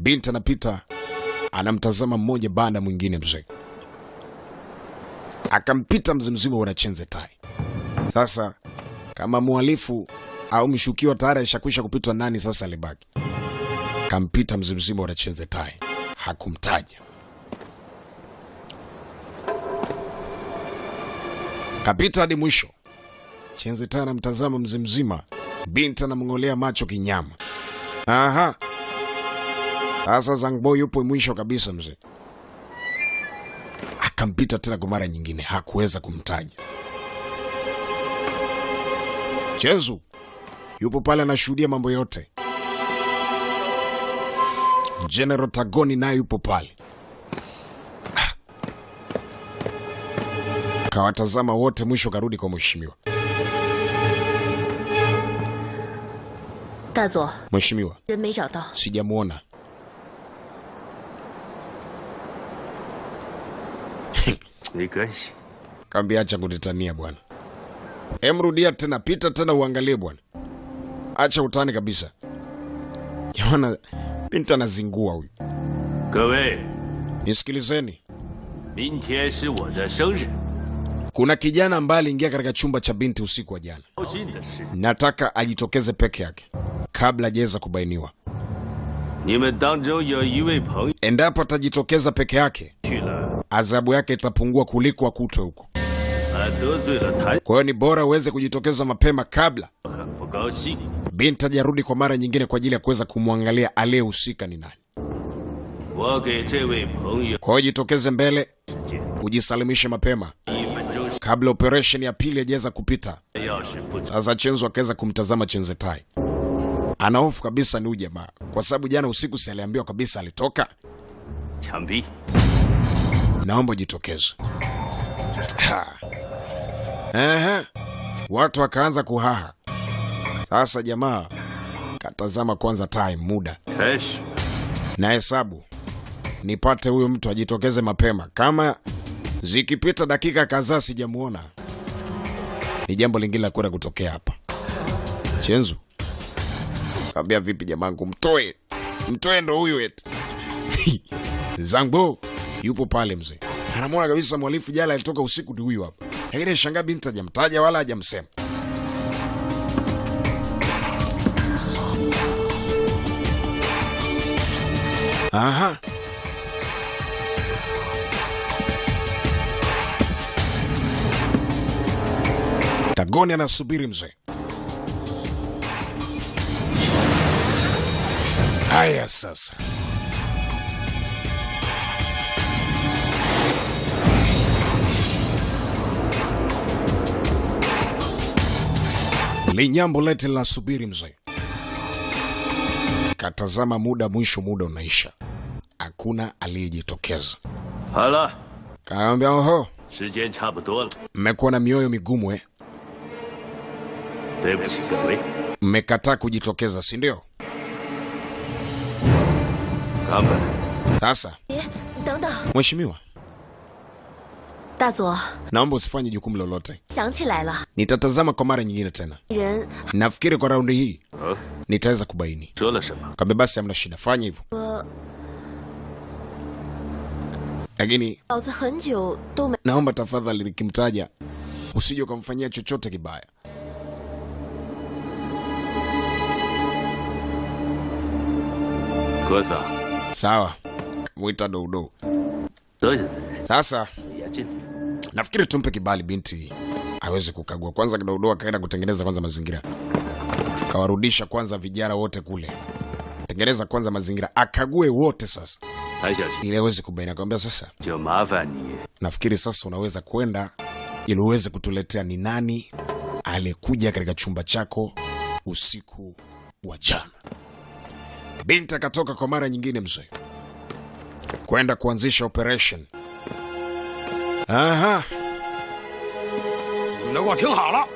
Binti anapita, anamtazama mmoja baada mwingine mzee. Akampita mzee mzima wana Chenze Tai. Sasa kama muhalifu au mshukiwa tayari ashakwisha kupitwa, nani sasa alibaki? Kampita mzee mzima wana Chenze Tai, hakumtaja. Kapita hadi mwisho. Chenze Tai anamtazama mzee mzima, binti anamngolea macho kinyama. Sasa Zangbo yupo mwisho kabisa mzee. Akampita tena kwa mara nyingine, hakuweza kumtaja. Chenzu yupo pale anashuhudia mambo yote. General Tagoni naye yupo pale. Kawatazama wote, mwisho karudi kwa mheshimiwa. 大佐， Mheshimiwa, 人没找到， sijamuona. 没关系。 Kaambia acha kunitania bwana. Emrudia tena, pita tena uangalie bwana. Acha utani kabisa. Jamani, binti anazingua huyu. 各位， Nisikilizeni. 明天是我的生日。 Kuna kijana ambaye aliingia katika chumba cha binti usiku wa jana. 高兴的是， Nataka ajitokeze peke yake kabla hajaweza kubainiwa. 你们当中有一位朋友 Endapo atajitokeza peke yake, 去了， adhabu yake itapungua kuliko akutwe huko. 得罪了谭， Kwa hiyo ni bora uweze kujitokeza mapema kabla 很不高兴。 binti hajarudi kwa mara nyingine kwa ajili ya kuweza kumwangalia aliyehusika ni nani. 我给这位朋友 Kwa hiyo jitokeze mbele, 时间 ujisalimishe mapema 1分钟， kabla operation ya pili hajaweza kupita. 要是不走， Sasa Chenzo akaweza kumtazama Chenzetai. Ana hofu kabisa ni huyu jamaa, kwa sababu jana usiku si aliambiwa kabisa alitoka. 枪毙。 Naomba jitokeze. Watu wakaanza kuhaha. Sasa jamaa katazama kwanza time, muda 开始， na hesabu, nipate huyo mtu ajitokeze mapema. Kama zikipita dakika kadhaa sijamuona, ni jambo lingine la kwenda kutokea hapa. Chenzo kaambia, vipi jamangu, mtoe ndo huyu eti. Zangbo yupo pale mzee, anamwona kabisa mwalifu jala alitoka usiku ni huyu hapa. Lakini shangaa binti hajamtaja wala hajamsema. Aha. Tagoni anasubiri mzee. Haya sasa. Linyambo lete linasubiri mzee. Katazama muda, mwisho muda unaisha. Hakuna aliyejitokeza. 好了， Kaambia, oho, 时间差不多了。 mmekuwa na mioyo migumu eh? 对不起各位， Mmekataa kujitokeza, si ndio? 冈本， Sasa 等等， mheshimiwa, 大佐 naomba usifanye jukumu lolote. 想起来了， Nitatazama kwa mara nyingine tena. 人 Nafikiri kwa raundi hii nitaweza kubaini. 说了什么？ Kaambia basi hamna shida, fanya hivyo. Lakini 老子很久都没 naomba tafadhali, nikimtaja usije ukamfanyia chochote kibaya. 哥桑， Sawa, mwita Doudou. 德行的人 Sasa 严谨点。 nafikiri tumpe kibali binti aweze kukagua kwanza. Doudou akaenda kutengeneza kwanza mazingira, kawarudisha kwanza vijana wote kule, tengeneza kwanza mazingira, akague wote sasa 谭小姐， ili aweze kubaini. Akamwambia sasa, 就麻烦你 nafikiri sasa unaweza kwenda ili uweze kutuletea ni nani aliyekuja katika chumba chako usiku wa jana. Binti akatoka kwa mara nyingine mzee kwenda kuanzisha operation. Aha, 你们都给我听好了，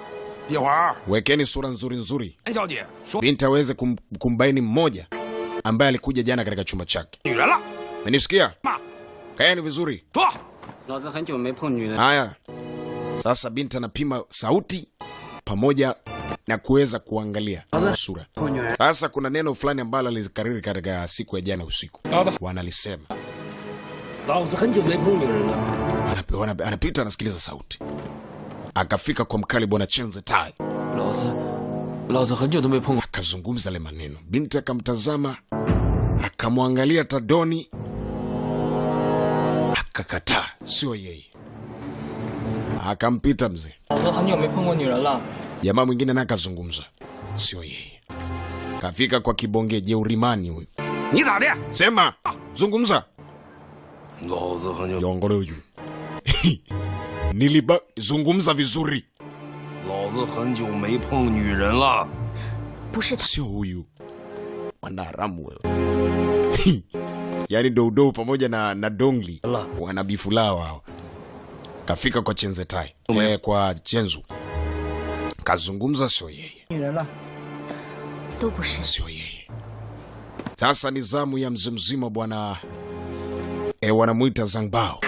一会儿 wekeni sura nzuri nzuri, 严小姐说 binti aweze kumbaini mmoja ambaye alikuja jana katika chumba chake. 女人了， Menisikia? 妈 Kaeni vizuri. 说 老子很久没碰女人。 Haya, sasa binti anapima sauti pamoja na kuweza kuangalia sura. Sasa kuna neno fulani ambalo alizikariri katika siku ya jana usiku, wanalisema 老子很久没碰女人了。 anapita anasikiliza sauti, akafika kwa mkali bwana Chenzetai, 老子很久都没碰过。 akazungumza le maneno. Binti akamtazama, akamwangalia Tadoni, akakataa, sio yeye, akampita mzee. 老子很久没碰过女人了。 Jamaa mwingine naye akazungumza, sio yeye, kafika kwa kibonge Jeurimani huyu. 你咋的？ Sema, zungumza. 老子很久， Yongore huyu. Zungumza vizuri. 老子很久没碰女人了。 不是他， Sio huyu. Wanaharamu wewe. Yaani Doudou pamoja na Dongli wana bifula wao. Kafika kwa Chenzetai, kwa Chenzu. Kazungumza, sio yeye. 女人了。 都不是。 Sio yeye. Sasa ni zamu ya mzee mzima bwana wanamuita Zangbao.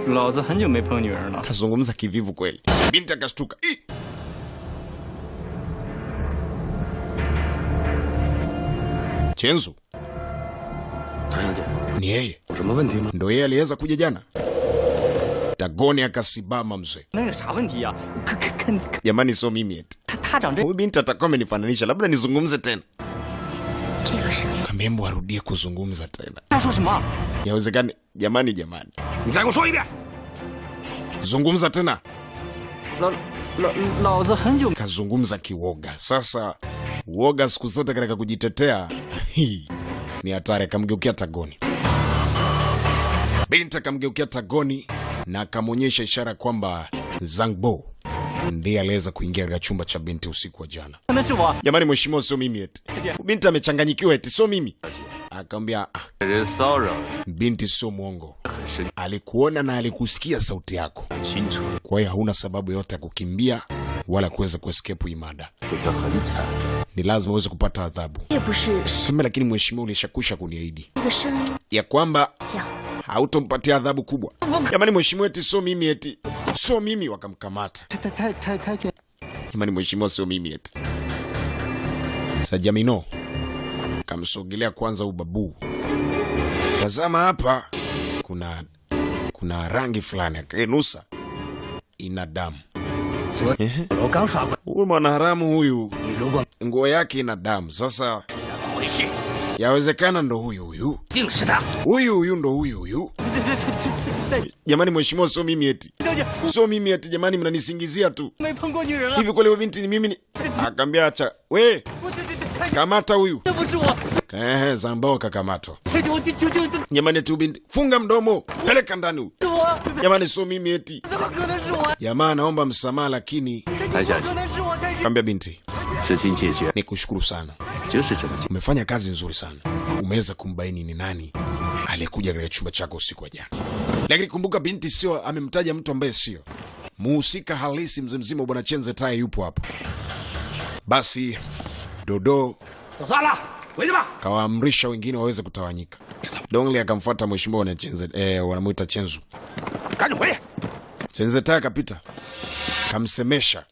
老子很久没碰女人了。 Kazungumza kivivu kweli. Binti akashtuka. Chenzu. Ni yeye. Ndo yeye aliweza kuja jana. Tagoni akasimama mzee. Jamani sio mimi eti. Huyu binti atakuwa amenifananisha, labda nizungumze tena. Kamembo arudie kuzungumza tena. Yawezekani jamani. Zungumza tena. Kazungumza kiwoga. Sasa uoga siku zote katika kujitetea ni hatari. Akamgeukia Tagoni. Binti akamgeukia Tagoni na akamonyesha ishara kwamba Zangbo ndiye aliweza kuingia katika chumba cha binti usiku wa jana. Jamani mheshimiwa, sio mimi eti. Binti amechanganyikiwa eti, sio mimi. Akamwambia binti sio mwongo. Alikuona na alikusikia sauti yako. Kwa hiyo hauna sababu yote ya kukimbia wala kuweza kuescape imada. Ni lazima uweze kupata adhabu. Kama lakini mheshimiwa ulishakusha kuniahidi ya kwamba hautompatia adhabu kubwa. Jamani mheshimiwa eti sio mimi eti. Sio mimi, wakamkamata. Jamani mheshimiwa sio mimi eti. Sajamino kamsogelea kwanza ubabu. Tazama hapa kuna rangi fulani akaenusa ina damu. Huyu mwanaharamu huyu nguo yake ina damu. Sasa yawezekana ndo huyu ndo huyu. Jamani mheshimiwa sio mimi eti. Sio mimi eti jamani, mnanisingizia tu. Hivi kweli binti ni mimi? Akamwambia acha. We kamata huyu. Zambao kakamatwa. Jamani tu binti, funga mdomo, peleka ndani huyu. Jamani sio mimi eti. Jamaa naomba msamaha lakini Kambia binti, nikushukuru sana. Umefanya kazi nzuri sana. Umeweza kumbaini ni nani aliyekuja katika chumba chako usiku wa jana. Lakini kumbuka binti sio amemtaja mtu ambaye sio muhusika halisi. Mzima bwana Chenze Tai yupo hapa. Basi Dodo kawaamrisha wengine waweze kutawanyika. Dongli akamfuata mheshimiwa na Chenze wanamuita Chenzu. Chenze Tai kapita. Kamsemesha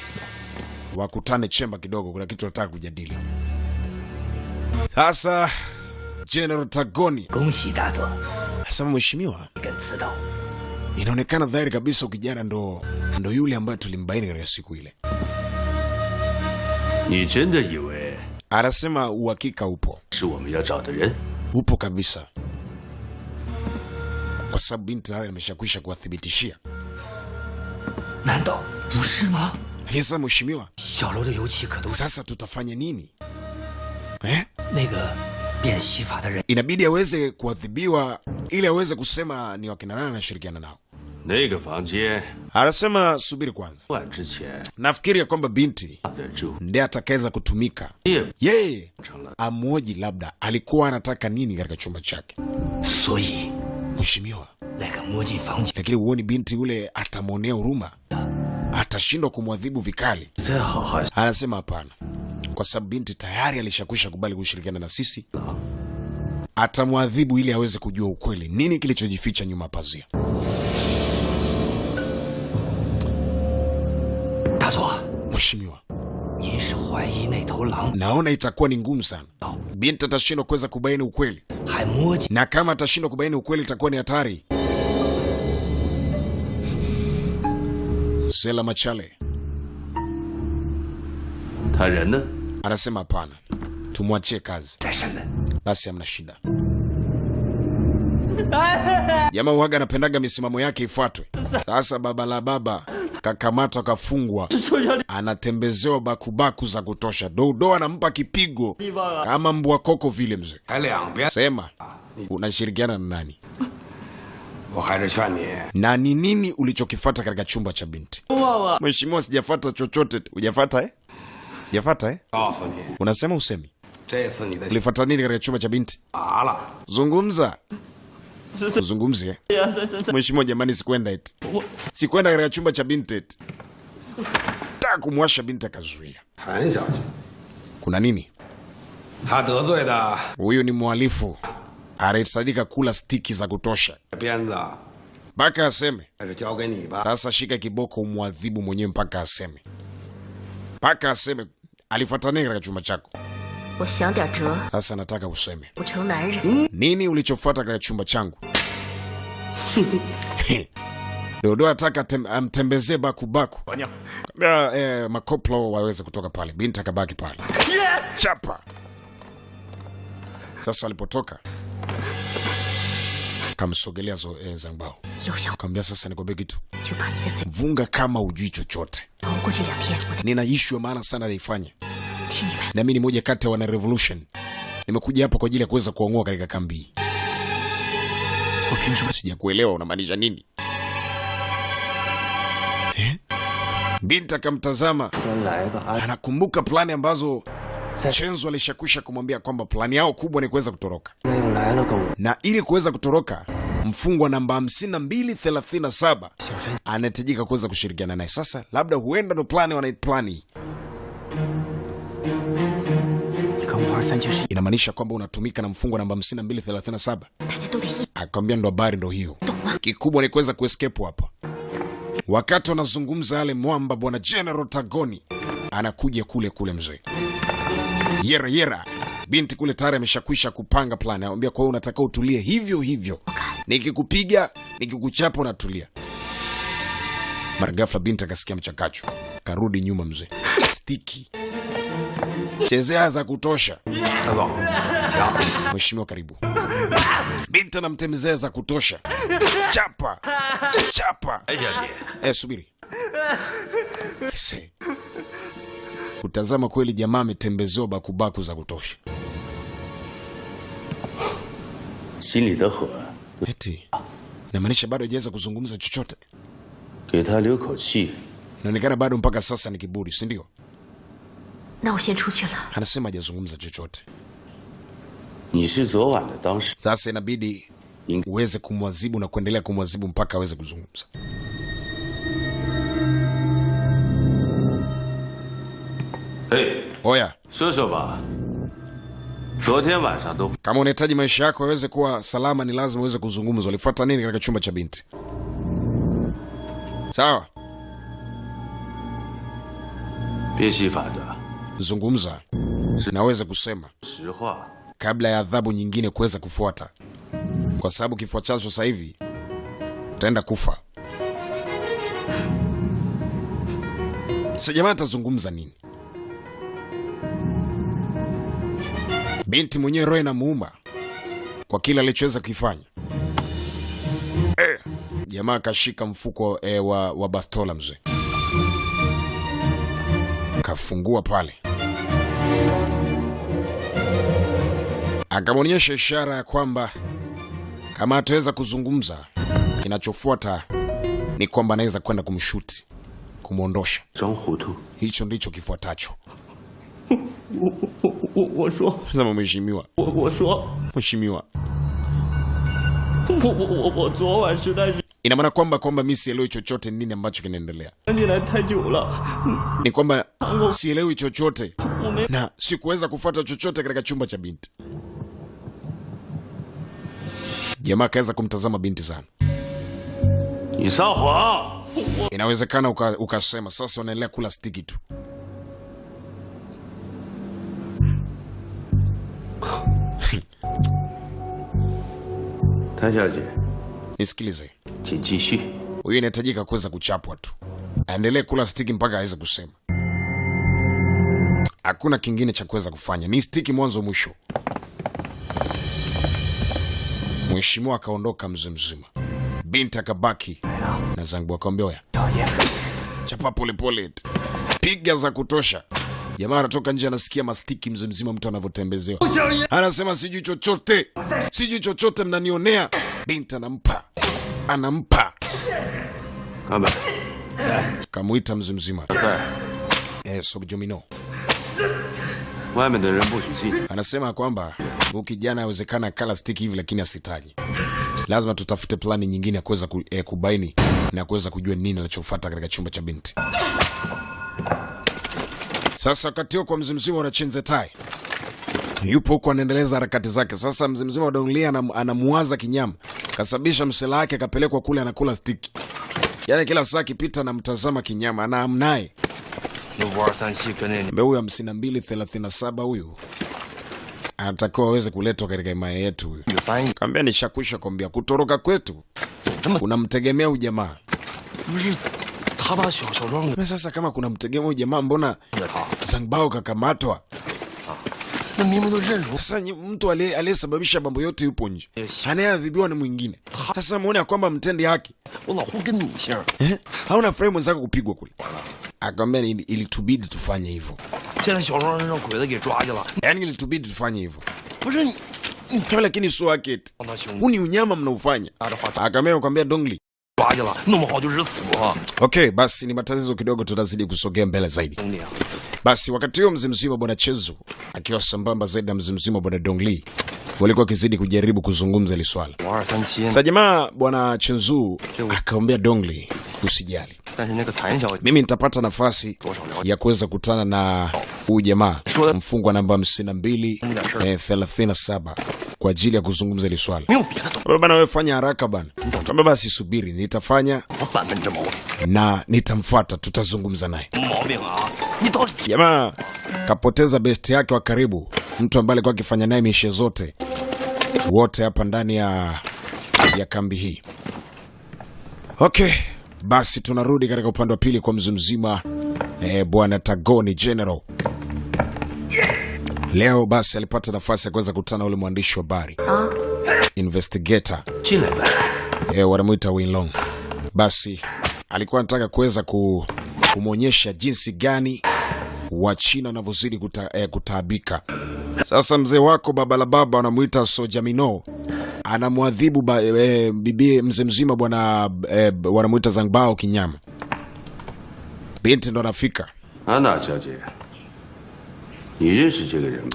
wakutane chemba kidogo, kuna kitu nataka kujadili. Sasa General Tagoni, asema mheshimiwa, inaonekana dhahiri kabisa ukijana ndo yule ambaye tulimbaini katika siku ile. Anasema uhakika upo. Upo kabisa. Kwa sababu binti naye ameshakwisha kuwathibitishia. Nando, bushi ma? Sasa mheshimiwa, sasa tutafanya nini? Inabidi aweze kuadhibiwa ili aweze kusema ni wakina nani anashirikiana nao. Anasema subiri kwanza. Nafikiri kwamba binti ndiye atakayeza kutumika. Yeye amuoji labda alikuwa anataka nini katika chumba chake. Mheshimiwa, lakini uoni binti ule atamonea huruma? Atashindwa kumwadhibu vikali? Anasema hapana. Kwa sababu binti tayari alishakwisha kubali kushirikiana na sisi. Atamwadhibu ili aweze kujua ukweli nini kilichojificha nyuma pazia. Mheshimiwa, naona itakuwa ni ngumu sana. Binti atashindwa kuweza kubaini ukweli. Na kama atashindwa kubaini ukweli itakuwa ni hatari. Zela Machale anasema hapana, tumwachie kazi. Basi hamna shida. Jamaa huaga anapendaga misimamo yake ifuatwe. Sasa baba la baba kakamata kafungwa, anatembezewa bakubaku za kutosha. Dodo anampa kipigo kama mbwa koko vile mzee. Sema unashirikiana na nani? Na ni nini ulichokifuata katika chumba cha binti? Mheshimiwa, sijafuata chochote. Hujafuata Hujafuata Unasema usemi. Ulifuata nini katika chumba cha binti? Zungumza. Uzungumzie. Mheshimiwa jamani, sikwenda eti. Sikwenda katika chumba cha binti eti. Taka kumwasha binti akazuia. Kuna nini? Huyu ni mhalifu. Anahitajika kula stiki za kutosha. mpaka aseme. Sasa shika kiboko umwadhibu mwenyewe mpaka aseme. Mpaka aseme alifuata nini katika chumba chako. Sasa nataka useme. Nini ulichofuata katika chumba changu? Dodo ataka amtembezee bakubaku. Makoplo waweze kutoka pale. Binti akabaki pale. Chapa. Sasa alipotoka kamsogelea Zangbao. Akamwambia sasa nikwambie kitu. Vunga kama ujui chochote. Nina issue ya maana sana naifanya. Na mimi ni moja kati ya wana revolution. Nimekuja hapa kwa ajili ya kuweza kuongoa katika kambi. Sijakuelewa unamaanisha nini? Binti akamtazama. Anakumbuka plani ambazo Chenzo alishakwisha kumwambia kwamba plani yao kubwa ni kuweza kutoroka. Na ili kuweza kutoroka, mfungwa namba 5237 anahitajika kuweza kushirikiana naye. Sasa labda huenda ndo plani wanaplani. Inamaanisha kwamba unatumika na mfungwa namba 5237. Akamwambia ndo habari ndo hiyo. Kikubwa ni kuweza kuescape hapa. Wakati wanazungumza yale mwamba bwana General Tagoni anakuja kule mzee. Yera. Binti kule tayari ameshakwisha kupanga plani. Anamwambia kwa hiyo unataka utulie hivyo. Nikikupiga, nikikuchapa unatulia. Mara ghafla binti akasikia mchakacho. Karudi nyuma mzee. Stiki. Chezea za kutosha. Mheshimiwa karibu. Binti anamtemezea za kutosha. Chapa. Subiri. Kutazama kweli jamaa ametembezewa bakubaku za kutosha. Eti. Inamaanisha bado hajaweza kuzungumza chochote. Inaonekana bado mpaka sasa ni kiburi, si ndio? Anasema hajazungumza chochote. Sasa inabidi uweze kumwazibu na kuendelea kumwazibu mpaka aweze kuzungumza. Oya. Kama unahitaji maisha yako yaweze kuwa salama ni lazima uweze kuzungumza. Walifuata nini katika chumba cha binti? Sawa? Zungumza. Naweza kusema kabla ya adhabu nyingine kuweza kufuata. Kwa sababu kifo chako sasa hivi utaenda kufa. Sasa jamaa atazungumza nini? Binti mwenyewe roho inamuuma kwa kila alichoweza kufanya. Jamaa akashika mfuko wa bastola mzee. Kafungua pale. Akamwonyesha ishara ya kwamba kama ataweza kuzungumza, kinachofuata ni kwamba anaweza kwenda kumshuti, kumuondosha. Hicho ndicho kifuatacho. Sema mheshimiwa. Mheshimiwa. Ina maana kwamba mimi sielewi chochote nini ambacho kinaendelea. Ni kwamba sielewi chochote na sikuweza kufuata chochote katika chumba cha binti. Jamaa kaanza kumtazama binti sana. Inawezekana ukasema sasa unaendelea kula stiki tu. Nisikilize. Huyu inahitajika kuweza kuchapwa tu. Aendelee kula stiki mpaka aweze kusema. Hakuna kingine cha kuweza kufanya. Ni stiki mwanzo mwisho. Mheshimiwa akaondoka mzima. Binti akabaki na Zangbao akamwambia oya. Chapa pole. Piga za kutosha. Jamaa anatoka nje anasikia mastiki mzima mtu anavyotembezewa. Anasema sijui chochote mnanionea. Binti anampa. Kamuita mzima. Sobjomino. Anasema kwamba huyu kijana hawezekana kala stiki hivi lakini asitaji. Lazima tutafute plani nyingine ya kuweza kubaini na kuweza kujua nini anachofuata katika chumba cha binti. Sasa wakati huo kwa mzima wa Chenze Tai yupo huko anaendeleza harakati zake. Sasa mzima wa Donglia anamuwaza kinyama. kasababisha msela wake akapelekwa kule anakula stiki. Yaani kila saa akipita na mtazama kinyama na amnaye. Mbe huyu 5237 huyu anatakiwa aweze kuletwa katika himaya yetu huyu. Kaambia nishakwisha kwambia kutoroka kwetu unamtegemea huyu jamaa. Sasa kama kuna mtegemea huyu jamaa, mbona Zangbao kakamatwa? Sasa mtu aliyesababisha mambo yote yupo nje, anayeadhibiwa ni mwingine. Sasa muone kwamba mtendi haki. Hauna frame mwenzako kupigwa kule. Akamwambia ilitubidi tufanye hivyo. Yaani ilitubidi tufanye hivyo. Kama lakini sio haki. Huu ni unyama mnaufanya. Akamwambia Dongli. Okay, basi ni matatizo kidogo, tutazidi kusogea mbele zaidi. Basi wakati huo mzee mzima bwana Chenzu akiwa sambamba zaidi na mzee mzima bwana Dongli walikuwa kizidi kujaribu kuzungumza ile swala. Sasa jamaa bwana Chenzu akamwambia Dongli, usijali, mimi nitapata nafasi ya kuweza kutana na huyu jamaa mfungwa namba 5237 kwa ajili ya kuzungumza ile swala. Bwana wewe fanya haraka bwana. Kama basi subiri, nitafanya na nitamfuata, tutazungumza naye. Jamaa kapoteza best yake wa karibu, mtu ambaye alikuwa akifanya naye mishe zote wote hapa ndani ya kambi hii. Okay, basi tunarudi katika upande wa pili kwa mzee mzima bwana Tagoni General. Leo basi alipata nafasi ya kuweza kukutana ule mwandishi wa habari investigator wanamuita Winlong. Basi alikuwa anataka kuweza kumwonyesha jinsi gani wa China wanavyozidi kutaabika. Sasa mzee wako baba la baba wanamuita Sojamino anamwadhibu bibi mzee mzima bwana wanamuita Zangbao kinyama. Binti ndo anafika.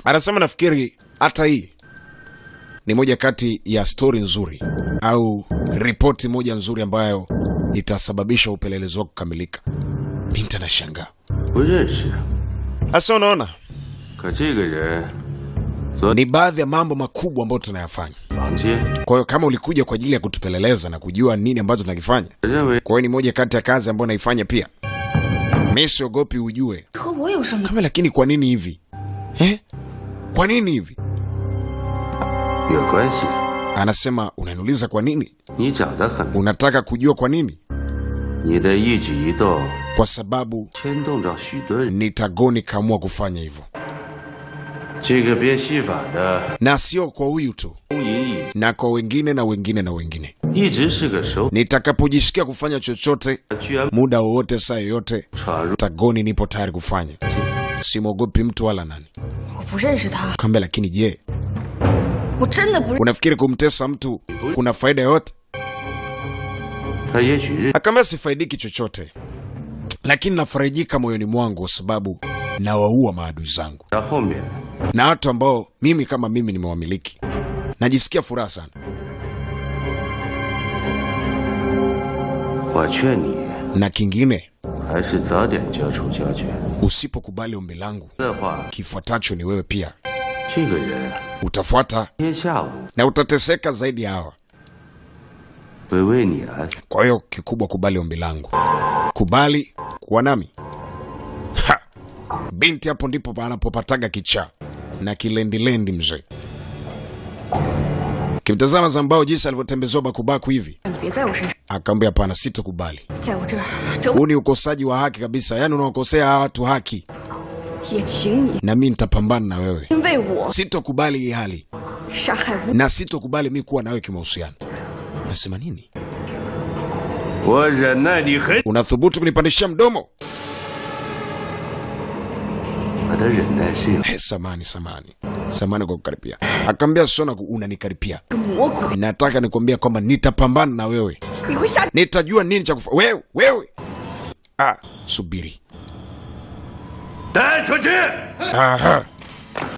Anasema nafikiri hata hii ni moja kati ya story nzuri au ripoti moja nzuri ambayo itasababisha upelelezi wako kukamilika. Binti anashangaa. Sasa unaona? Ni baadhi ya mambo makubwa ambayo tunayafanya. Kwa hiyo kama ulikuja kwa ajili ya kutupeleleza na kujua nini ambacho tunakifanya, kwa hiyo ni moja kati ya kazi ambayo naifanya pia. Mimi siogopi ujue. Kama lakini kwa nini hivi? Kwa nini hivi? Anasema unaniuliza kwa nini? Unataka kujua kwa nini? Kwa sababu ni Tagoni kaamua kufanya hivyo. Na sio kwa huyu tu, na kwa wengine na wengine na wengine. Nitakapojisikia kufanya chochote muda wowote saa yoyote, Tagoni nipo tayari kufanya. Simogopi mtu wala nani. Kambe lakini je, unafikiri kumtesa mtu kuna faida yoyote? Akamwambia sifaidiki chochote, lakini nafarijika moyoni mwangu kwa sababu nawaua maadui zangu na watu ambao mimi kama mimi nimewamiliki. Najisikia furaha sana. Na kingine, usipokubali ombi langu, kifuatacho ni wewe pia utafuata na utateseka zaidi ya hawa. Kwa hiyo kikubwa kubali ombi langu, kubali kuwa nami. Binti hapo ndipo anapopataga kichaa na kilendilendi mzee. Kimtazama Zambao jinsi alivyotembezoa bakubaku hivi, akamwambia hapana, sitokubali. Huu ni ukosaji wa haki kabisa, yani unaokosea watu haki. Na mimi nitapambana na wewe. Sitokubali hii hali. Na sitokubali mimi kuwa na wewe kimahusiano. Nasema nini? Unathubutu kunipandishia mdomo? Samani kwa kukaripia. Akamwambia sona unanikaripia. Nataka nikwambia kwamba nitapambana na wewe. Nitajua nini cha kufanya. Wewe. Subiri. Aha.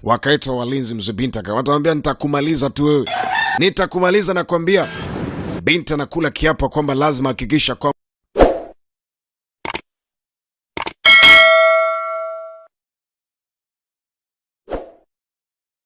Wakaitwa walinzi mzee binti akamwambia nitakumaliza tu wewe. Nitakumaliza nakwambia. Binti anakula kiapo kwamba lazima hakikisha kwa